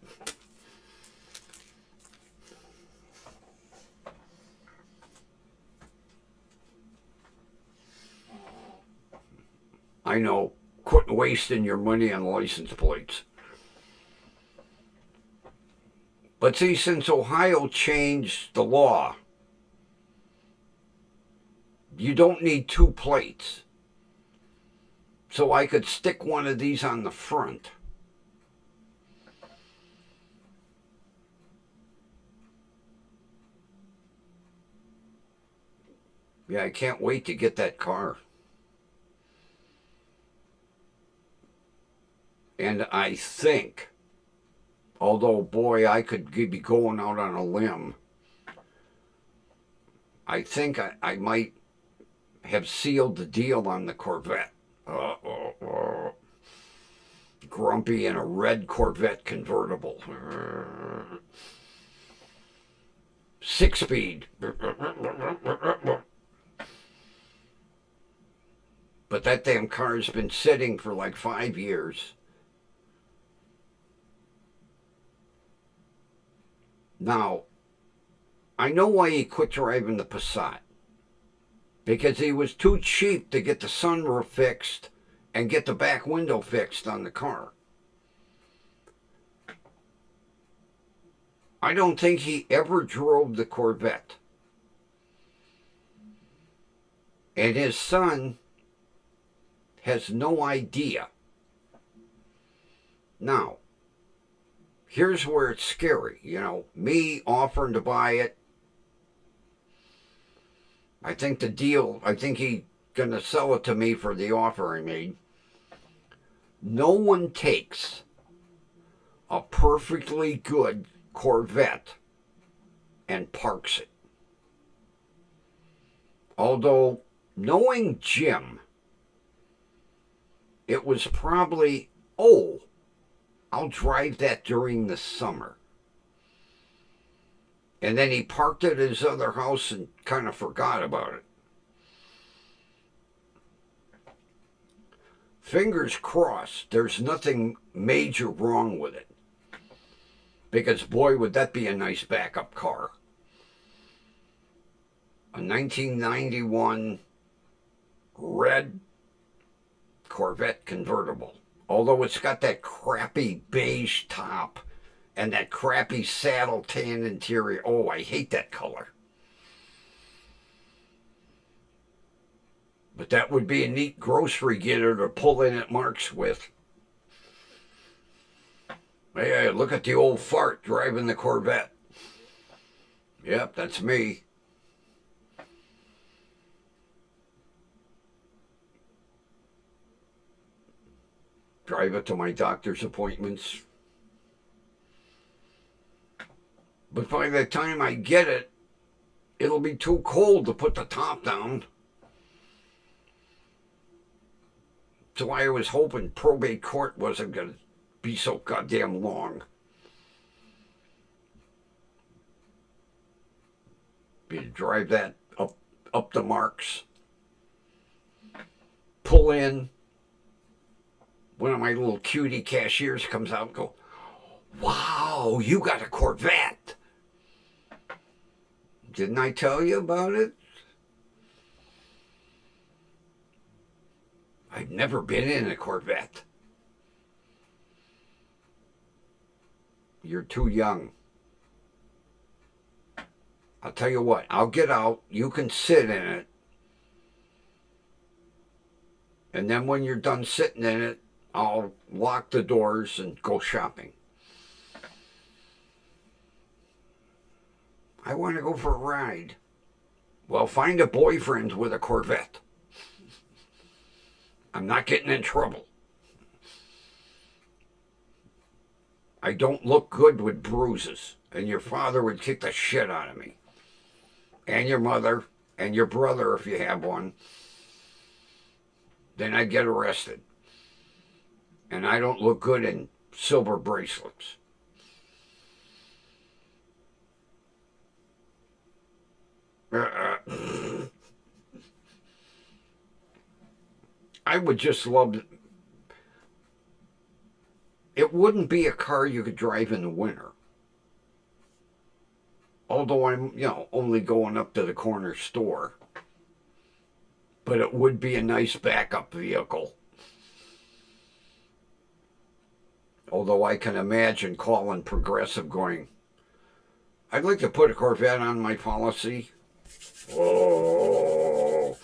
I know, quit wasting your money on license plates. But see, since Ohio changed the law, you don't need two plates. So I could stick one of these on the front. Yeah, I can't wait to get that car. And I think, although boy, I could be going out on a limb, I think I might have sealed the deal on the Corvette. Grumpy in a red Corvette convertible. 6-speed. But that damn car's been sitting for like 5 years. Now, I know why he quit driving the Passat. Because he was too cheap to get the sunroof fixed and get the back window fixed on the car. I don't think he ever drove the Corvette. And his son has no idea. Now, here's where it's scary. You know, me offering to buy it. I think he's going to sell it to me for the offer I made. No one takes a perfectly good Corvette and parks it. Although, knowing Jim, it was probably, I'll drive that during the summer. And then he parked it at his other house and kind of forgot about it. Fingers crossed, there's nothing major wrong with it. Because boy, would that be a nice backup car. A 1991 red Corvette convertible. Although it's got that crappy beige top and that crappy saddle tan interior. Oh, I hate that color. But that would be a neat grocery getter to pull in at Mark's with. Hey, look at the old fart driving the Corvette. Yep, that's me. Drive it to my doctor's appointments. But by the time I get it, it'll be too cold to put the top down. So I was hoping probate court wasn't going to be so goddamn long. Be to drive that up to Mark's. Pull in. One of my little cutie cashiers comes out and go, "Wow, you got a Corvette. Didn't I tell you about it?" I've never been in a Corvette. You're too young. I'll tell you what, I'll get out, you can sit in it, and then when you're done sitting in it, I'll lock the doors and go shopping. I want to go for a ride. Well, find a boyfriend with a Corvette. I'm not getting in trouble. I don't look good with bruises, and your father would kick the shit out of me. And your mother, and your brother if you have one. Then I'd get arrested. And I don't look good in silver bracelets. I would just love it wouldn't be a car you could drive in the winter. Although I'm, only going up to the corner store. But it would be a nice backup vehicle. Although I can imagine calling Progressive going, I'd like to put a Corvette on my policy. Oh.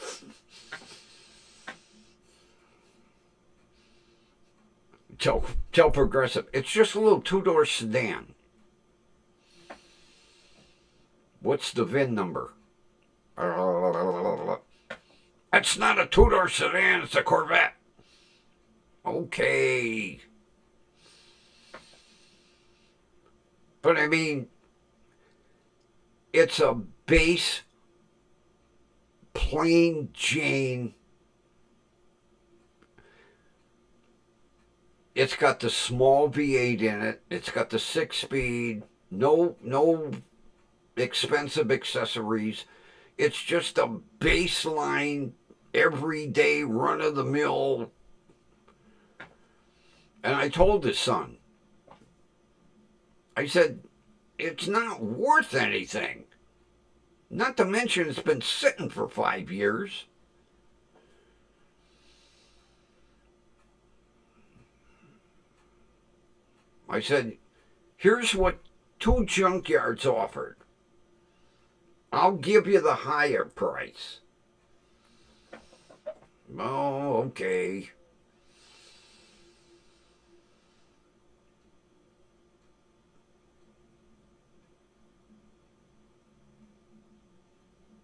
Tell Progressive, it's just a little two-door sedan. What's the VIN number? That's not a two-door sedan, it's a Corvette. Okay. But I mean, it's a base, plain Jane. It's got the small V8 in it. It's got the 6-speed. No expensive accessories. It's just a baseline, everyday, run-of-the-mill. And I told his son, I said, it's not worth anything. Not to mention it's been sitting for 5 years. I said, here's what 2 junkyards offered. I'll give you the higher price. Oh, okay.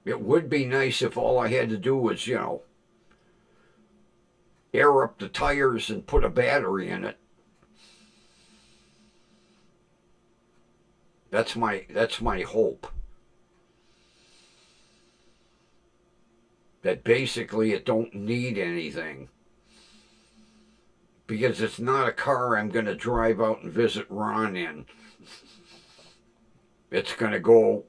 It would be nice if all I had to do was, air up the tires and put a battery in it. That's my hope. That basically it don't need anything. Because it's not a car I'm going to drive out and visit Ron in. It's going to go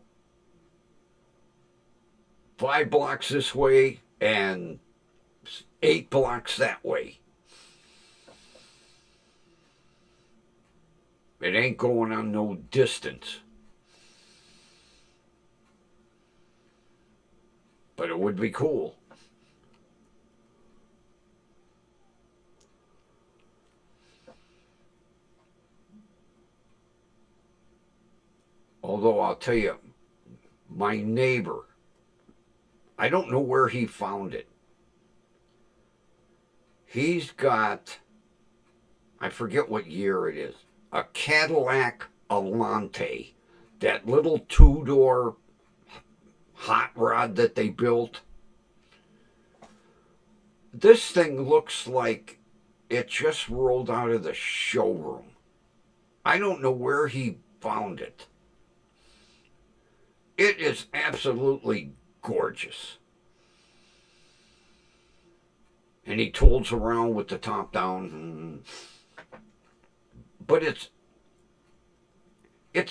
5 blocks this way and 8 blocks that way. It ain't going on no distance. But it would be cool. Although I'll tell you, my neighbor, I don't know where he found it. He's got, I forget what year it is, a Cadillac Alante, that little 2-door hot rod that they built. This thing looks like it just rolled out of the showroom. I don't know where he found it. It is absolutely gorgeous. And he tools around with the top down. But it's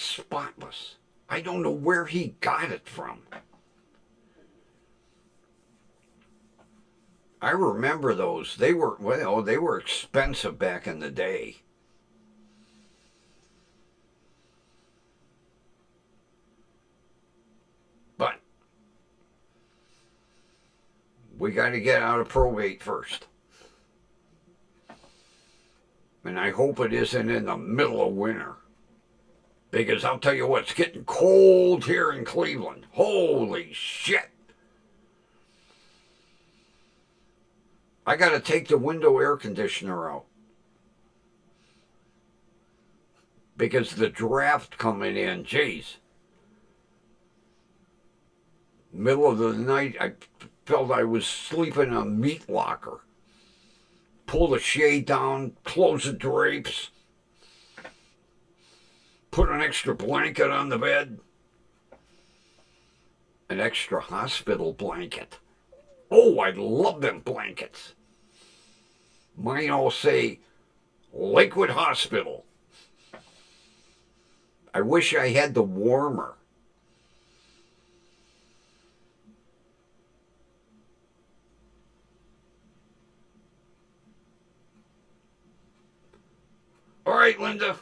spotless. I don't know where he got it from. I remember those. They were expensive back in the day. But we got to get out of probate first. And I hope it isn't in the middle of winter. Because I'll tell you what, it's getting cold here in Cleveland. Holy shit. I got to take the window air conditioner out. Because the draft coming in, geez. Middle of the night, I felt I was sleeping in a meat locker. Pull the shade down, close the drapes, put an extra blanket on the bed, an extra hospital blanket. Oh, I love them blankets. Mine all say Lakewood Hospital. I wish I had the warmer. All right, Linda.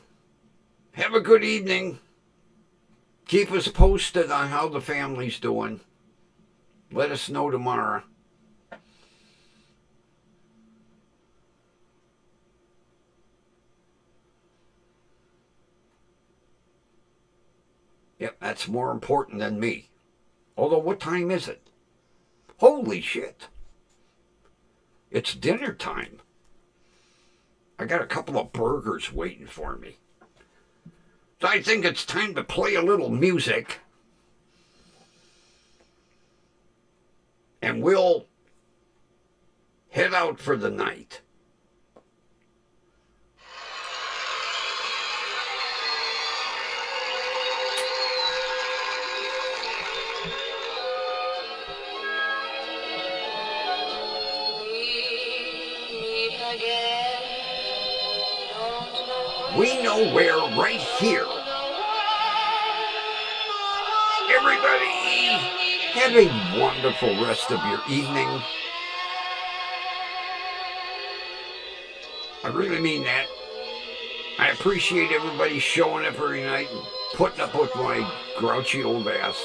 Have a good evening. Keep us posted on how the family's doing. Let us know tomorrow. Yep, that's more important than me. Although, what time is it? Holy shit. It's dinner time. I got a couple of burgers waiting for me. So I think it's time to play a little music. And we'll head out for the night. We know where, right here. Everybody, have a wonderful rest of your evening. I really mean that. I appreciate everybody showing up every night and putting up with my grouchy old ass.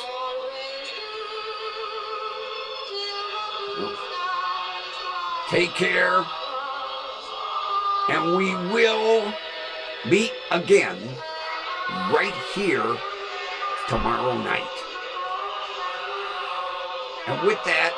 Take care. And we will meet again right here tomorrow night. And with that,